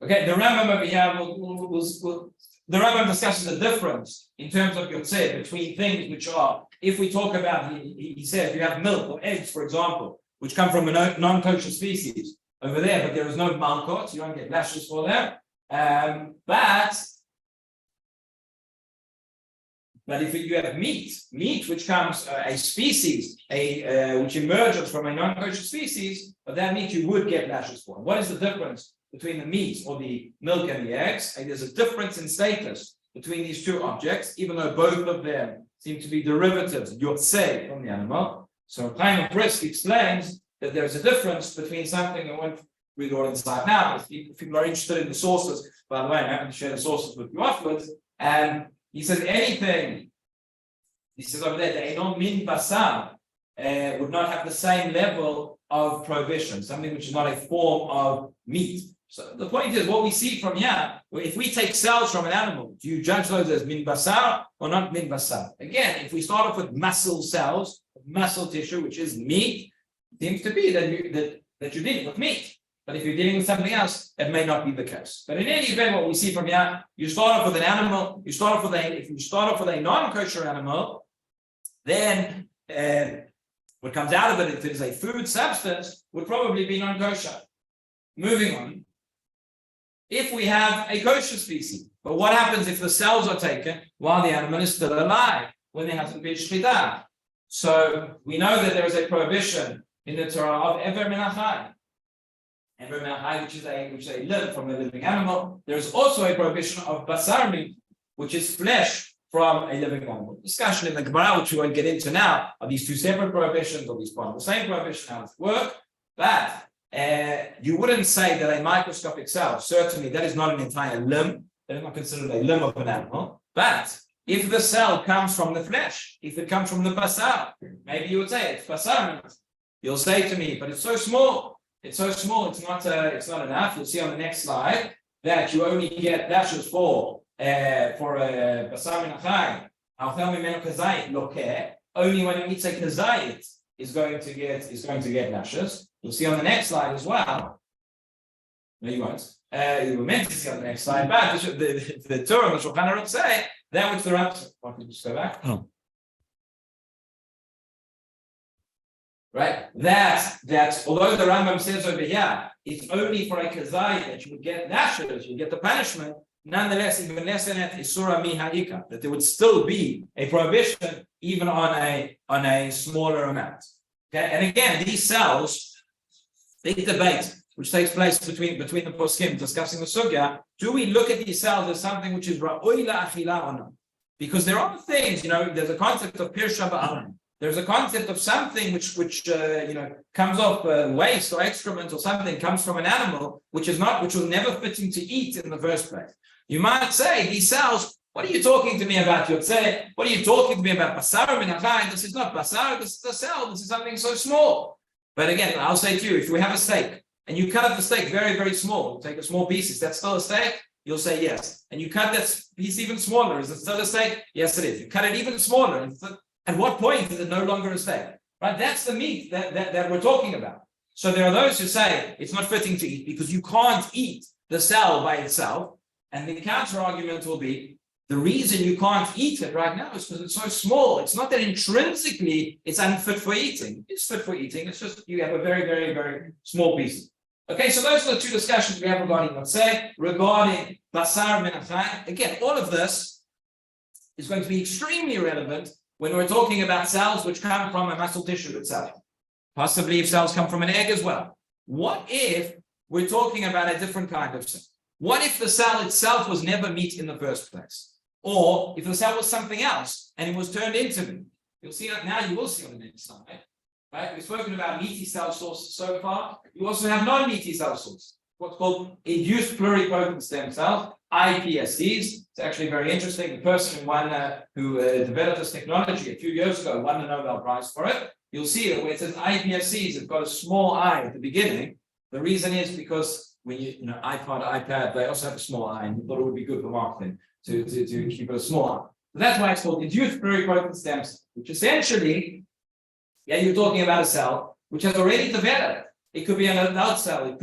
Okay, the Rambam over here the Rambam discusses the difference in terms of yotzeh between things which are, if we talk about, he says you have milk or eggs, for example, which come from a non-kosher species over there, but there is no malkot, so you don't get lashes for them. But if you have meat which comes a species, which emerges from a non-kosher species, but that meat you would get lashes for. What is the difference between the meat or the milk and the eggs? And there's a difference in status between these two objects, even though both of them seem to be derivatives, yotzei, from the animal. So Chaim Brisk explains that there's a difference between something, I won't read all inside now, if people are interested in the sources, by the way, I'm happy to share the sources with you afterwards. And he says anything, he says over there, the enon min basar would not have the same level of prohibition, something which is not a form of meat. So the point is, what we see from here, if we take cells from an animal, do you judge those as min basar or not min basar? Again, if we start off with muscle cells, muscle tissue, which is meat, it seems to be that you're dealing with meat. But if you're dealing with something else, it may not be the case. But in any event, what we see from here, you start off with an animal, if you start off with a non-kosher animal, then what comes out of it, if it is a food substance, would probably be non-kosher. Moving on. If we have a kosher species, but what happens if the cells are taken while the animal is still alive, when there hasn't been shchita? So we know that there is a prohibition in the Torah of ever min hachai. Ever min hachai, which is a limb from a living animal. There is also a prohibition of basar meat, which is flesh from a living animal. Discussion in the Gemara, which we won't get into now, are these two separate prohibitions, or these part of the same prohibition, how it work? But you wouldn't say that a microscopic cell, certainly that is not an entire limb, that is not considered a limb of an animal. But if the cell comes from the flesh, if it comes from the basar, maybe you would say it's basar meat. You'll say to me, but it's so small, it's not enough. You'll see on the next slide that you only get lashes for basar min achai, only when it eats a kazayit is going to get lashes. You'll see on the next slide as well. No, you won't. You were meant to see on the next slide, but the Torah and the Shulchan Aruch say that which the Rabbi. Why don't you just go back? Oh. Right. That although the Rambam says over here, it's only for a kazayit that you would get lashes, you get the punishment. Nonetheless, even less than that is surah mi ha'ika, that there would still be a prohibition even on a smaller amount. Okay, and again, these cells, big debate which takes place between the poskim discussing the sugya. Do we look at these cells as something which is ra'oi la'achila or not? Because there are things, there's a concept of pirsha ba'aron. There's a concept of something which comes off waste or excrement or something comes from an animal which was never fitting to eat in the first place. You might say these cells. What are you talking to me about? You'd say, what are you talking to me about? Basar min hachai. This is not basar. This is a cell. This is something so small. But again, I'll say to you, if we have a steak and you cut up the steak very, very small, you take a small piece. Is that still a steak? You'll say yes. And you cut that piece even smaller. Is it still a steak? Yes, it is. You cut it even smaller. At what point is it no longer a steak? Right? That's the meat that we're talking about. So there are those who say it's not fitting to eat because you can't eat the cell by itself. And the counter argument will be the reason you can't eat it right now is because it's so small. It's not that intrinsically it's unfit for eating. It's fit for eating. It's just you have a very, very, very small piece. Okay, so those are the two discussions we have regarding basar min hachai. Again, all of this is going to be extremely relevant when we're talking about cells which come from a muscle tissue itself. Possibly if cells come from an egg as well. What if we're talking about a different kind of cell? What if the cell itself was never meat in the first place? Or if the cell was something else and it was turned into meat? You'll see that now, you will see on the next slide. Right? We've spoken about meaty cell sources so far. You also have non-meaty cell sources, what's called induced pluripotent stem cells, iPSCs. It's actually very interesting. The person who developed this technology a few years ago won the Nobel Prize for it. You'll see that where it says iPSCs, it's got a small I at the beginning. The reason is because when iPad, they also have a small I, and we thought it would be good for marketing to keep it a small I. So that's why it's called induced pluripotent stem cell, which essentially, you're talking about a cell which has already developed. It could be an adult cell, it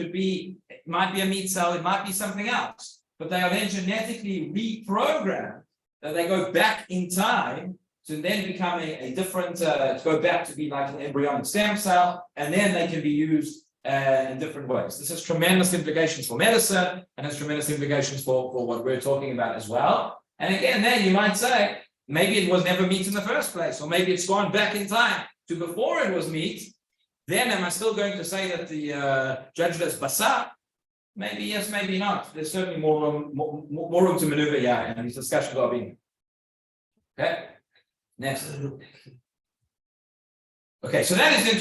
might be a meat cell, it might be something else, but they are then genetically reprogrammed. That they go back in time to then become a different, to go back to be like an embryonic stem cell, and then they can be used in different ways. This has tremendous implications for medicine and has tremendous implications for what we're talking about as well. And again, then you might say, maybe it was never meat in the first place, or maybe it's gone back in time to before it was meat. Then am I still going to say that the judge is basar? Maybe yes, maybe not. There's certainly more room to maneuver, and these discussions are being. Okay, next. Okay, so that is in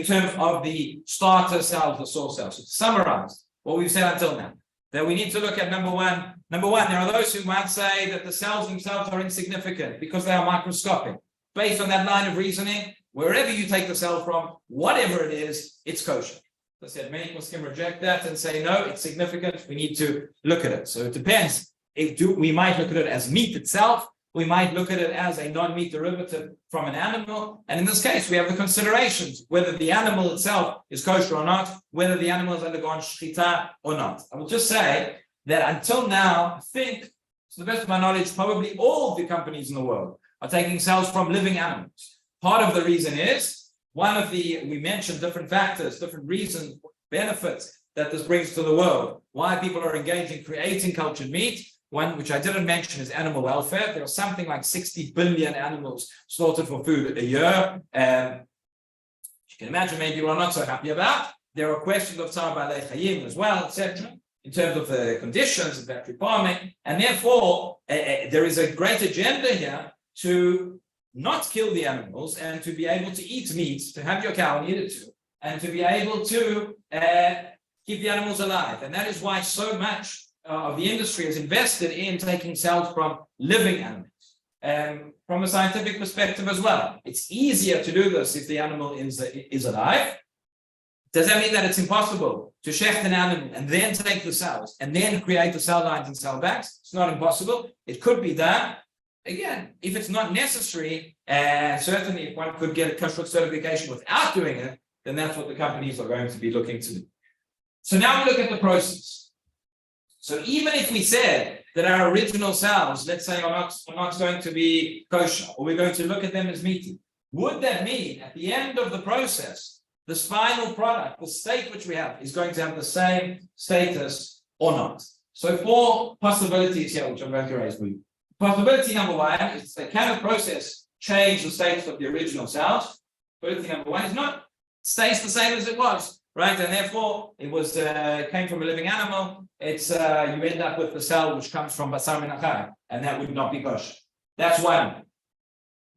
terms of the starter cells, the source cells. So to summarize what we've said until now, that we need to look at number one. Number one, there are those who might say that the cells themselves are insignificant because they are microscopic. Based on that line of reasoning, wherever you take the cell from, whatever it is, it's kosher. As I said, many people can reject that and say, no, it's significant. We need to look at it. So it depends. We might look at it as meat itself. We might look at it as a non-meat derivative from an animal. And in this case, we have the considerations, whether the animal itself is kosher or not, whether the animal has undergone shchita or not. I will just say that until now, I think, to the best of my knowledge, probably all of the companies in the world are taking cells from living animals. Part of the reason is we mentioned different factors, different reasons, benefits that this brings to the world, why people are engaged in creating cultured meat. One which I didn't mention is animal welfare. There are something like 60 billion animals slaughtered for food a year. You can imagine maybe we're not so happy about. There are questions of tzar ba'alei chayim as well, etc., in terms of the conditions of factory farming, and therefore there is a great agenda here to not kill the animals and to be able to eat meat, to have your cow and eat it too, and to be able to keep the animals alive. And that is why so much of the industry is invested in taking cells from living animals. From a scientific perspective as well, it's easier to do this if the animal is alive. Does that mean that it's impossible to shecht an animal and then take the cells and then create the cell lines and cell banks? It's not impossible. It could be done. Again, if it's not necessary, certainly if one could get a kosher certification without doing it, then that's what the companies are going to be looking to do. So now we look at the process. So even if we said that our original cells, let's say, are not going to be kosher, or we're going to look at them as meaty, would that mean at the end of the process, this final product, the state which we have, is going to have the same status or not? So 4 possibilities here, which I'm going to raise for you. Possibility number 1 is that can a process change the status of the original cells? Possibility number 1 is not, stays the same as it was, right? And therefore, it was came from a living animal. It's you end up with the cell which comes from basar min achai, and that would not be kosher. That's one.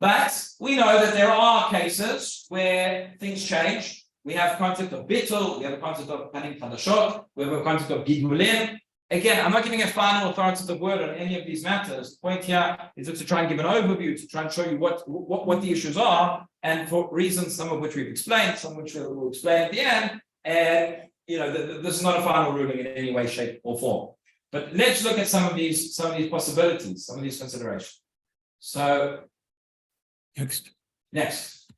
But we know that there are cases where things change. We have concept of bittul, we have a concept of panim chadashot, we have a concept of gidulin. Again, I'm not giving a final authoritative word on any of these matters. The point here is to try and give an overview, to try and show you what the issues are, and for reasons, some of which we've explained, some of which we'll explain at the end. And this is not a final ruling in any way, shape, or form. But let's look at some of these possibilities, some of these considerations. So next.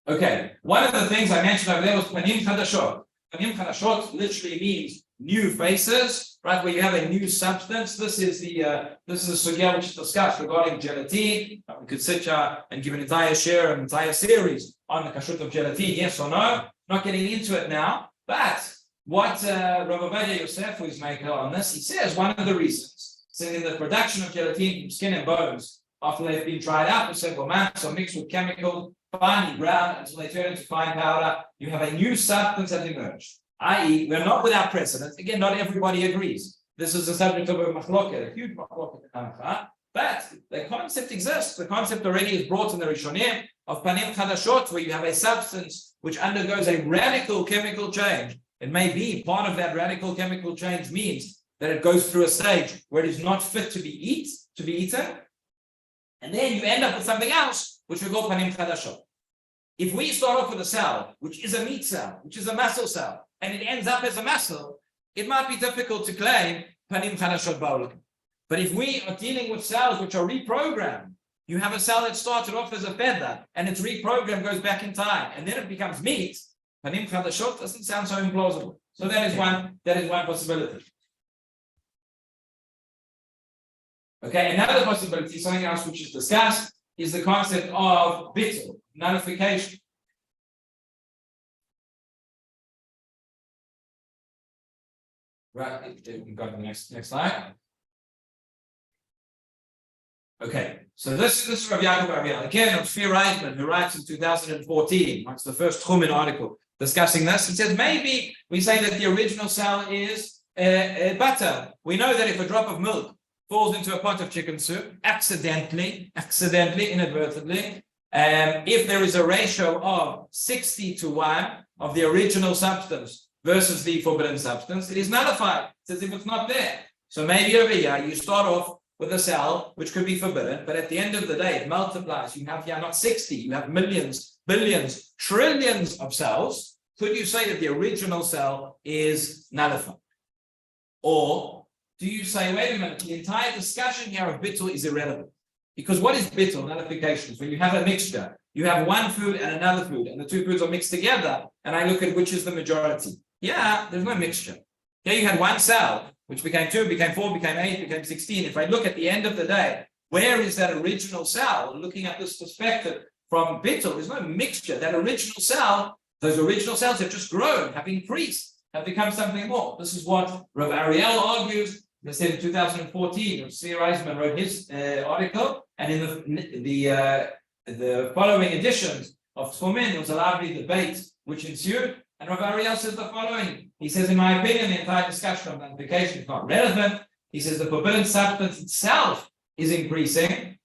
Okay, one of the things I mentioned over there was panim chadashot. Panim chadashot literally means new faces, right? Where you have a new substance. This is a sugya which is discussed regarding gelatine. We could sit here and give an entire shiur, an entire series on the kashrut of gelatine, yes or no. Not getting into it now, but what Rabbi Yosef, who is making on this, he says one of the reasons, saying the production of gelatine from skin and bones after they've been dried out for several months or mixed with chemicals, finely ground until they turn into fine powder, you have a new substance that emerged. I.e., we're not without precedent. Again, not everybody agrees. This is a subject of a machloket, a huge machloket, but the concept exists. The concept already is brought in the Rishonim of panim chadashot, where you have a substance which undergoes a radical chemical change. It may be part of that radical chemical change means that it goes through a stage where it is not fit to be eaten, and then you end up with something else, which we call panim chadashot. If we start off with a cell, which is a meat cell, which is a muscle cell, and it ends up as a muscle, it might be difficult to claim panim chadashot ba'olam. But if we are dealing with cells which are reprogrammed, you have a cell that started off as a feather, and its reprogram goes back in time, and then it becomes meat. Panim chadashot doesn't sound so implausible. So that is one possibility. Okay, another possibility, something else which is discussed, is the concept of bittul, nullification. Right, we've got the next slide. Okay, so this is Rabbi Yaakov again of Shiur Reisman, who writes in 2014, writes the first Chumin article discussing this. He says maybe we say that the original cell is butter. We know that if a drop of milk falls into a pot of chicken soup, accidentally, inadvertently, if there is a ratio of 60:1 of the original substance versus the forbidden substance, it is nullified. It's as if it's not there. So maybe over here you start off with a cell which could be forbidden, but at the end of the day it multiplies. You have here not 60, you have millions, billions, trillions of cells. Could you say that the original cell is nullified? Or do you say, wait a minute, the entire discussion here of bittul is irrelevant? Because what is bittul, nullification? When you have a mixture, you have one food and another food, and the two foods are mixed together, and I look at which is the majority. Yeah, there's no mixture. Here you had one cell, which became 2, became 4, became 8, became 16. If I look at the end of the day, where is that original cell? Looking at this perspective from bittul. There's no mixture. That original cell, those original cells have just grown, have increased, have become something more. This is what Rav Ariel argues. They said in 2014, Tzvi Reisman wrote his article, and in the following editions of Tfumin, there was a lively debate which ensued. And Rav Ariel says the following. He says, in my opinion, the entire discussion of identification is not relevant. He says the forbidden substance itself is increasing,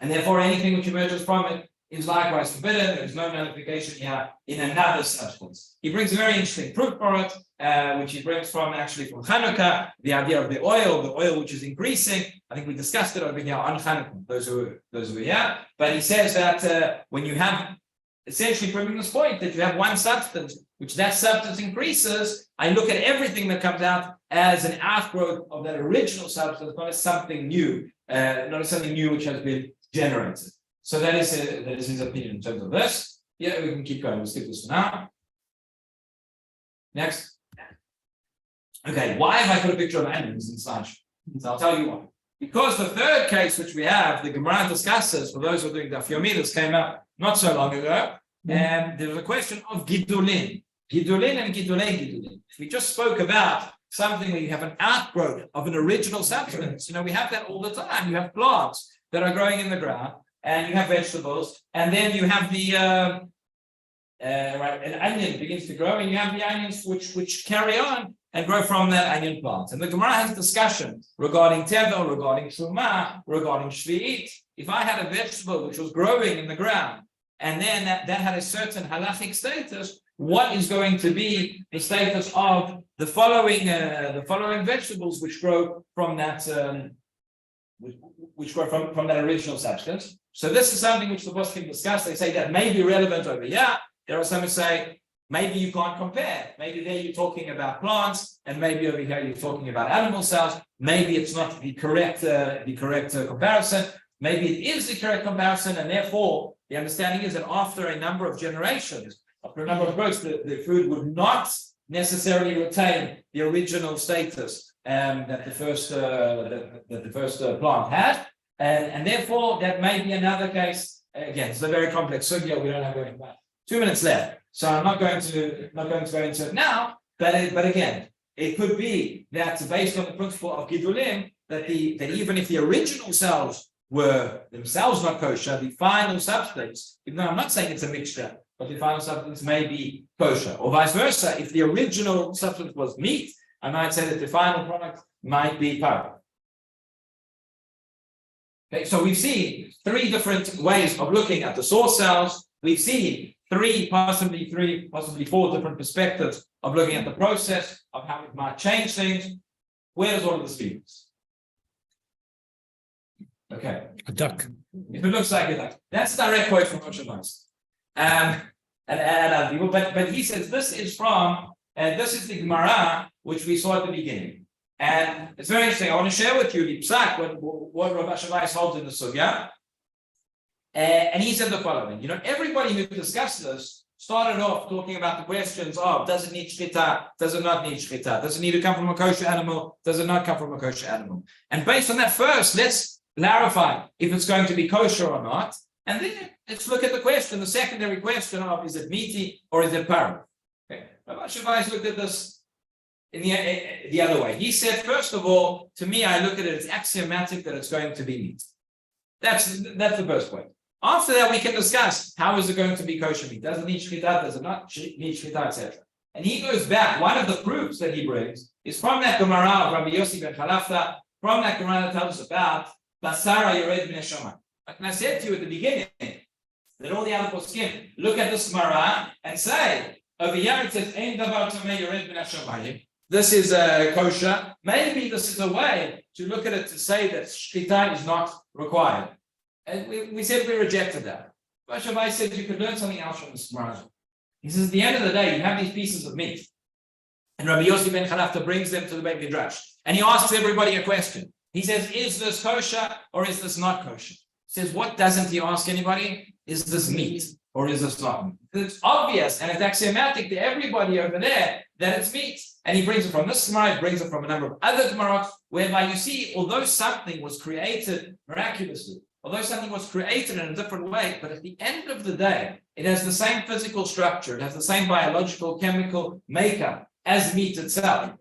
and therefore anything which emerges from it is likewise forbidden. There is no nullification here in another substance. He brings a very interesting proof for it, which he brings from Hanukkah, the idea of the oil which is increasing. I think we discussed it over here on Hanukkah, those who were here. But he says that when you have essentially proving this point that you have one substance, which that substance increases, I look at everything that comes out as an outgrowth of that original substance, not as something new, not as something new which has been generated. So that is his opinion in terms of this. Yeah, we can keep going. We'll skip this for now. Next. Okay, why have I put a picture of animals in slideshow? So I'll tell you why. Because the third case which we have, the Gemara discusses, for those who are doing Daf Yomi, this came up not so long ago, and there was a question of Gidulin. Gidulin and Gidulin. We just spoke about something where you have an outgrowth of an original substance. We have that all the time. You have plants that are growing in the ground, and you have vegetables, and then you have the an onion begins to grow, and you have the onions which carry on and grow from that onion plant. And the Gemara has a discussion regarding tevel, regarding truma, regarding shvi'it. If I had a vegetable which was growing in the ground, and then that had a certain halachic status, what is going to be the status of the following vegetables which grow from that from that original substance? So this is something which the poskim discuss. They say that may be relevant over here. There are some who say maybe you can't compare. Maybe there you're talking about plants, and maybe over here you're talking about animal cells. Maybe it's not the correct comparison. Maybe it is the correct comparison, and therefore the understanding is that after a number of generations, after a number of growths, the food would not necessarily retain the original status that the first plant had, and therefore that may be another case. Again, it's a very complex sugya. We don't have very much. 2 minutes left, so I'm not going to go into it now. But again, it could be that based on the principle of Gidulim, that even if the original cells were themselves not kosher, the final substance, even though I'm not saying it's a mixture, but the final substance may be kosher, or vice versa. If the original substance was meat, I might say that the final product might be parah. Okay, so we've seen three different ways of looking at the source cells. We've seen possibly four different perspectives of looking at the process of how it might change things. Where does all of this leave us? Okay. A duck. If it looks like a duck. That's a direct quote from Moshe Meiss. And other people, but he says this is the Gemara which we saw at the beginning. And it's very interesting. I want to share with you the psak, what Rabbi Shavais holds in the sugya. And he said the following: everybody who discussed this started off talking about the questions of does it need shchita, does it not need shchita, does it need to come from a kosher animal, does it not come from a kosher animal? And based on that, first let's clarify if it's going to be kosher or not, and then let's look at the question, the secondary question of is it meaty or is it parah? Okay, Rabbi Shavais looked at this in the other way. He said, first of all, to me, I look at it as axiomatic that it's going to be meat. That's the first point. After that, we can discuss how is it going to be kosher meat. Does it need shchita? Does it not need shchita, etc. And he goes back. One of the proofs that he brings is from that Gemara of Rabbi Yossi ben Chalafta, from that Gemara that tells us about Basara Yored B'nei Shamayim. And I said to you at the beginning that all the other poskim look at this Gemara and say, over here it says, Ein davar tamei yored b'nei Shamayim. This is kosher. Maybe this is a way to look at it to say that shchita is not required. And we said we rejected that. But Rabbi said you could learn something else from this Gemara. He says, at the end of the day, you have these pieces of meat. And Rabbi Yossi ben Chalafta brings them to the Beit Midrash. And he asks everybody a question. He says, is this kosher or is this not kosher? He says, what doesn't he ask anybody? Is this meat or is this not meat? It's obvious and it's axiomatic to everybody over there that it's meat. And he brings it from this Gemara, he brings it from a number of other Gemaras, whereby you see, although something was created miraculously, although something was created in a different way, but at the end of the day, it has the same physical structure, it has the same biological, chemical makeup as meat itself.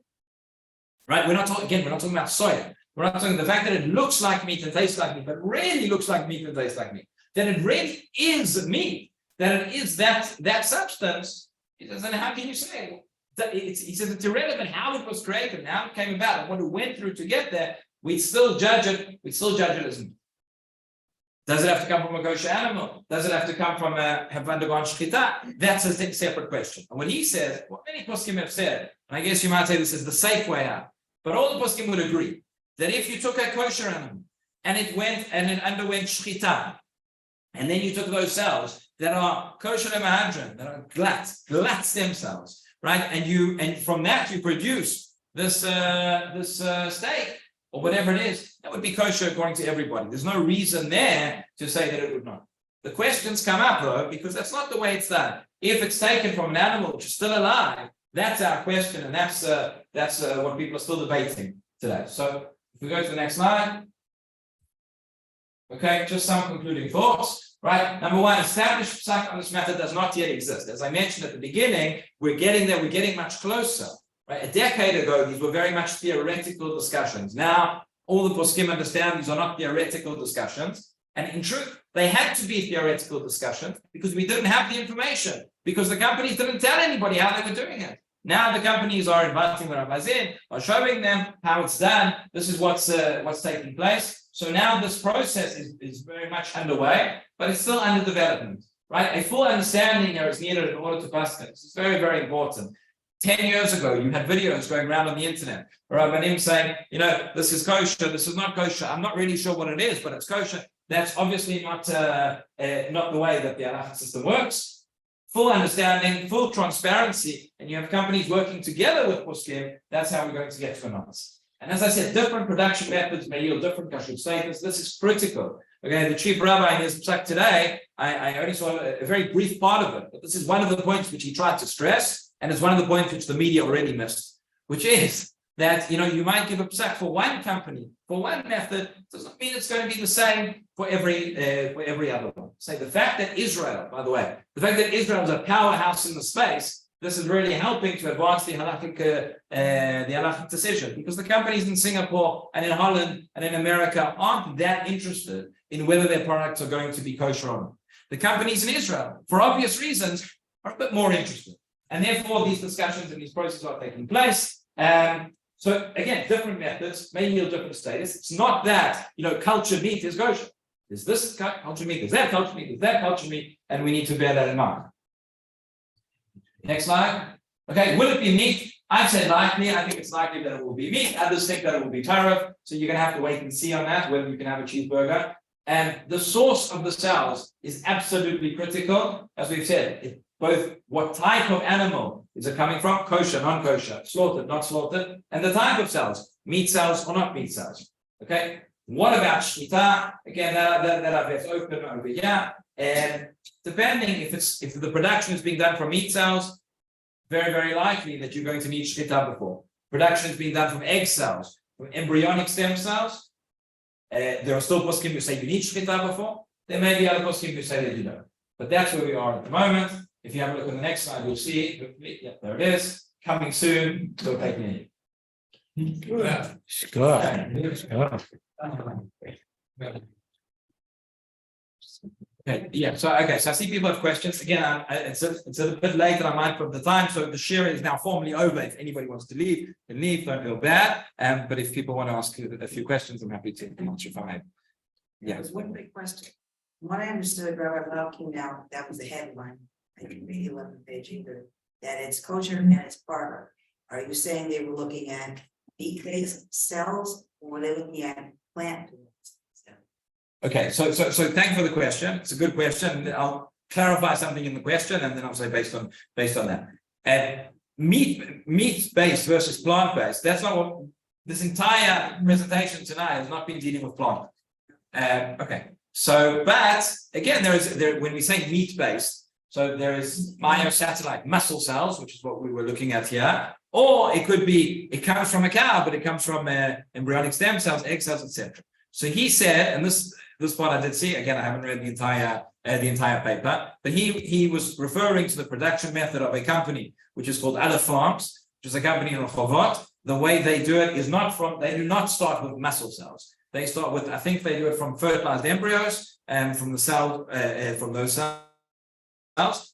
Right? We're not talking about soya. We're not talking the fact that it looks like meat and tastes like meat, but really looks like meat and tastes like meat. That it really is meat, that it is that substance. He says, then how can you say that he says it's irrelevant how it was created and how it came about and what it went through to get there, we'd still judge it as meat. Does it have to come from a kosher animal? Does it have to come from a have undergone shchita? That's a separate question. And what he says, what many poskim have said, and I guess you might say this is the safe way out, but all the poskim would agree that if you took a kosher animal and it underwent shchita, and then you took those cells that are kosher lemahadran, that are glatt stem cells, right? And from that you produce this steak or whatever it is, that would be kosher according to everybody. There's no reason there to say that it would not. The questions come up though, because that's not the way it's done. If it's taken from an animal which is still alive, that's our question, and that's what people are still debating today. So if we go to the next slide. Okay, just some concluding thoughts. Right, number one, established psak on this matter does not yet exist. As I mentioned at the beginning, we're getting there, we're getting much closer. Right, a decade ago, these were very much theoretical discussions. Now, all the poskim understand these are not theoretical discussions. And in truth, they had to be theoretical discussions because we didn't have the information, because the companies didn't tell anybody how they were doing it. Now the companies are inviting the rabbis in, are showing them how it's done. This is what's taking place. So now this process is very much underway, but it's still under development, right? A full understanding here is needed in order to pass this. It's very, very important. 10 years ago, you had videos going around on the internet, Rabbanim saying, this is kosher, this is not kosher. I'm not really sure what it is, but it's kosher. That's obviously not the way that the halacha system works. Full understanding, full transparency, and you have companies working together with poskim. That's how we're going to get to an answer. And as I said, different production methods may yield different kashrut status. This is critical. Okay, the chief rabbi in his psak today, I only saw a very brief part of it, but this is one of the points which he tried to stress, and it's one of the points which the media already missed, which is that you might give a psak for one company, for one method, doesn't mean it's going to be the same for every other one. Say the fact that Israel, by the way, the fact that Israel is a powerhouse in the space, this is really helping to advance the halachic decision, because the companies in Singapore and in Holland and in America aren't that interested in whether their products are going to be kosher or not. The companies in Israel, for obvious reasons, are a bit more interested. And therefore, these discussions and these processes are taking place. So again, different methods may yield different status. It's not that, cultured meat is kosher. There's this cultured meat, there's that cultured meat, there's that cultured meat, and we need to bear that in mind. Next slide. Okay, will it be meat? I've said likely. I think it's likely that it will be meat. Others think that it will be tariff. So you're going to have to wait and see on that, whether you can have a cheeseburger. And the source of the cells is absolutely critical. As we've said, both what type of animal is it coming from, kosher, non-kosher, slaughtered, not slaughtered, and the type of cells, meat cells or not meat cells. Okay, what about shchita? Again, that I've left open over here. And depending if the production is being done from meat cells, very, very likely that you're going to need shchita before. Production is being done from egg cells, from embryonic stem cells. There are still poskim who say you need shchita before. There may be other poskim who say that you don't. But that's where we are at the moment. If you have a look at the next slide, you'll see, hopefully, yeah, there it is. Coming soon, so take me. Okay, yeah, so I see people have questions. Again, it's a bit late and I'm mindful of the time, so the shiur is now formally over. If anybody wants to leave, then leave, don't feel bad. But if people want to ask a few questions, I'm happy to answer if I may. Yeah. There's one big question. What I understood, Rabbi Lau came out, that was the headline, I can read 11 page either, that it's kosher and it's barber. Are you saying they were looking at meat-based cells, or were they looking at plant-based? Okay, so thank you for the question. It's a good question. I'll clarify something in the question, and then I'll say based on that. Meat-based versus plant-based. That's not what this entire presentation tonight has not been dealing with plant. Okay. So, but again, when we say meat-based, so there is myosatellite muscle cells, which is what we were looking at here, or it could be it comes from a cow, but it comes from embryonic stem cells, egg cells, etc. So he said, and this this part I did see. Again, I haven't read the entire paper, but he was referring to the production method of a company which is called Aleph Farms, which is a company in Rehovot. The way they do it is they do not start with muscle cells. They start with, I think they do it from fertilized embryos and from the cell, from those cells.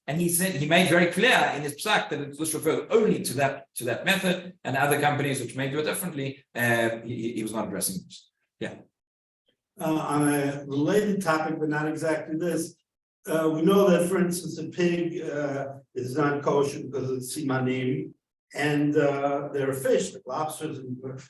And he said, he made very clear in his psak that this refers only to that method, and other companies which may do it differently, he was not addressing this. Yeah. On a related topic, but not exactly this, we know that, for instance, a pig is not kosher because of simanim, and there are fish like lobsters.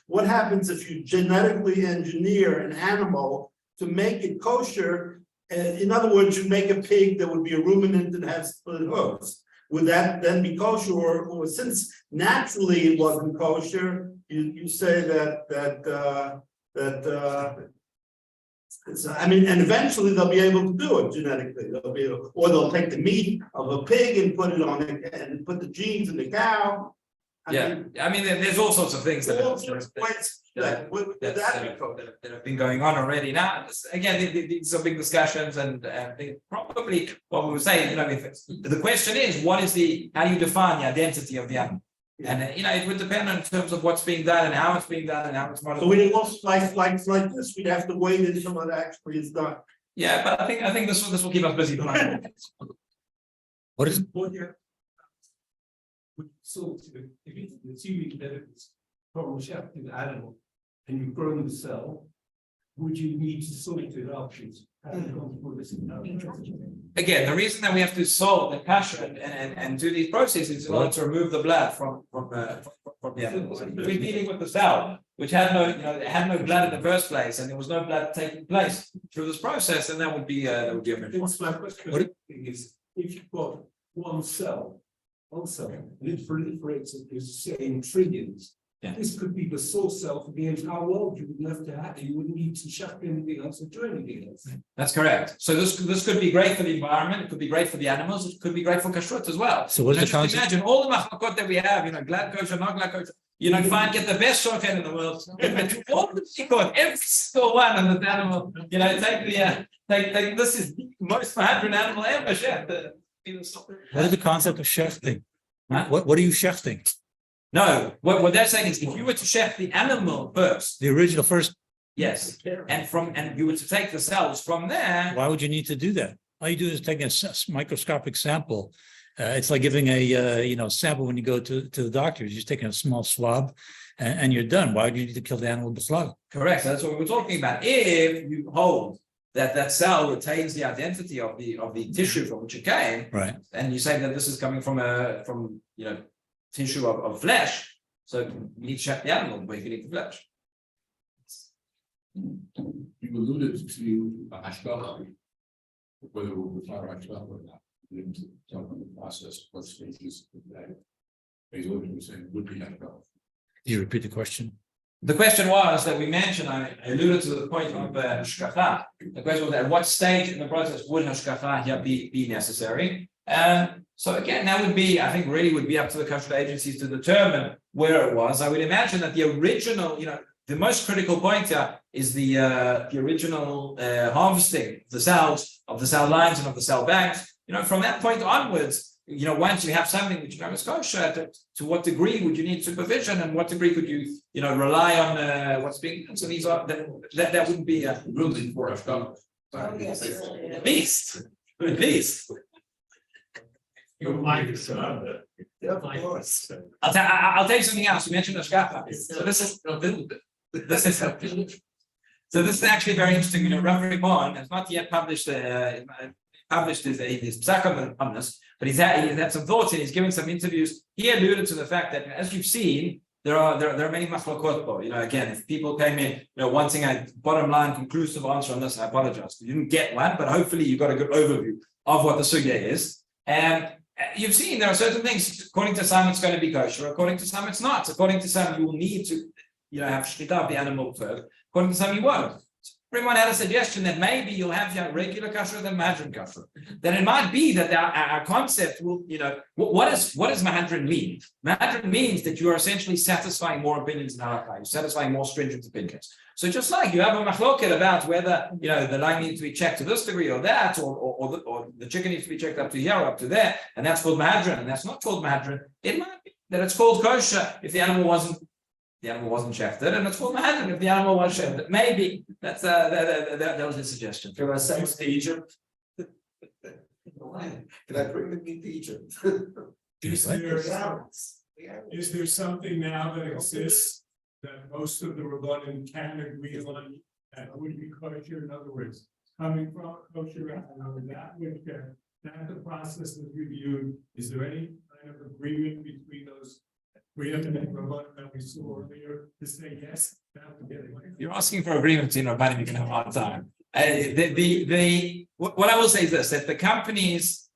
What happens if you genetically engineer an animal to make it kosher? In other words, you make a pig that would be a ruminant and have split hooves. Would that then be kosher, or since naturally it wasn't kosher, you say that and eventually they'll be able to do it genetically. They'll take the meat of a pig and put it on it and put the genes in the cow. There's all sorts of things that have been going on already. Now, again, these are big discussions, and probably what we would say, the question is, how do you define the identity of the animal? And it would depend in terms of what's being done and how it's being done and how it's modified. So we also like this, we'd have to wait until it actually is done. Yeah, but I think this will keep us busy. What is So if it's assuming that it's from a shepherded animal and you've grown the cell, would you need to sort it afterwards? Again, the reason that we have to solve the kosher and do these processes is in order to remove the blood from the animals. We're dealing with the cell, which had no blood in the first place, and there was no blood taking place through this process, and that would be a What's my question is, if you've got one cell, and it proliferates into say trillions. Yeah. This could be the source cell for the entire world. You wouldn't have to have. You wouldn't need to shepherd anything else or do anything else. That's correct. So this could be great for the environment. It could be great for the animals. It could be great for kashrut as well. So what is the concept? Imagine all the machlokot that we have. Glad kosher, not glad kosher. Get the best shochan in the world. All the shikot, every single one on this animal. Take this is the most 100 animal ever. What is the concept of shechting? Huh? What are you shechting? No, what they're saying is if you were to shecht the animal first, The original first. yes, and you were to take the cells from there. Why would you need to do that? All you do is take a microscopic sample. It's like giving a sample when you go to the doctor. You're just taking a small swab, and you're done. Why do you need to kill the animal with the slug? Correct. So that's what we were talking about. If you hold that cell retains the identity of the tissue from which it came, Right. and you say that this is coming from tissue of flesh, so you need to check the animal before you can eat the flesh. You alluded to hashgacha, whether it will require hashgacha or not. You didn't tell them the process, what stages of that. Basically, what you saying would be hashgacha. Do you repeat the question? The question was that we mentioned, I alluded to the point of hashgacha. The question was at what stage in the process would hashgacha here be necessary? So again, that would be, I think, really would be up to the kosher agencies to determine where it was. I would imagine that the original, the most critical point here is the original harvesting of the cells, of the cell lines and of the cell banks. From that point onwards, once you have something which is kosher, to what degree would you need supervision, and what degree could you, rely on what's being done? So these are that wouldn't be a Really for hashgacha. at least. I'll tell you something else. You mentioned hashgacha. So this is actually very interesting. Rabbi has not yet published his psak on this, but he's had some thoughts and he's given some interviews. He alluded to the fact that, as you've seen, there are many machlokot. Again, if people came in, wanting a bottom line conclusive answer on this, I apologize. You didn't get one, but hopefully you got a good overview of what the sugya is. And you've seen there are certain things. According to some, it's going to be kosher. According to some, it's not. According to some, you will need to, have shchita of the animal first. According to some, you won't. Everyone had a suggestion that maybe you'll have regular kosher than mahadran kosher. Then it might be that our concept will, what does mahadran mean? Mahadran means that you are essentially satisfying more opinions in halacha, you're satisfying more stringent opinions. So just like you have a machloket about whether the line needs to be checked to this degree or that, or the chicken needs to be checked up to here or up to there, and that's called mahadran, and that's not called mahadran. It might be that it's called kosher if the animal wasn't shafted, and it's called mahadran if the animal was shafted. Maybe that was a suggestion. Can I send to Egypt? Can I bring the meat to Egypt? Is there something now that exists that most of the Rabbanim can agree on that would be kosher? In other words, coming from kosher and that which that the process is reviewed. Is there any kind of agreement between those preeminent Rabbanim that we saw earlier to say yes? That would get away? You're asking for agreement in Rabbanim, you can have a hard time. What I will say is this: that the companies,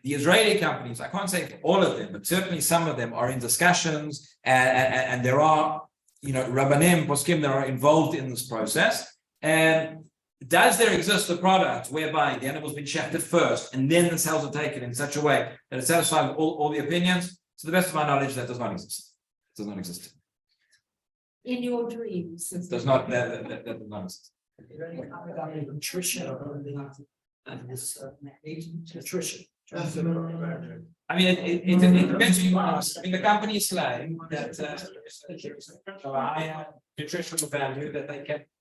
the Israeli companies, I can't say all of them, but certainly some of them are in discussions, and there are, Rabbanim, poskim that are involved in this process. And does there exist a product whereby the animal's been shafted first, and then the cells are taken in such a way that it satisfies all the opinions? To the best of my knowledge, that does not exist. It does not exist. In your dreams. It does not. That does not exist. Nutrition. Nutrition. I mean, it depends who you ask. I mean, the companies claim that a higher nutritional value, that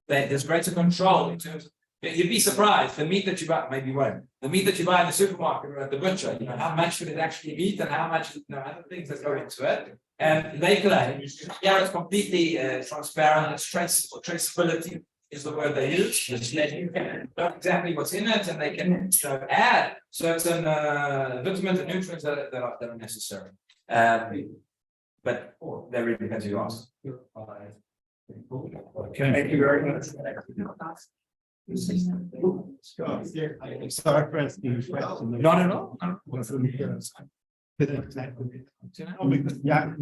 there's greater control in terms of. You'd be surprised. The meat that you buy, maybe you won't. The meat that you buy in the supermarket or at the butcher, how much should it actually meat and how much, other things that go into it. And they claim, it's completely transparent, it's traceability is the word they use. That you can know exactly what's in it, and they can add certain vitamins and nutrients that are necessary. But that really depends who you ask. Okay. Thank you very much. Sorry for asking you questions. Not at all. Yeah,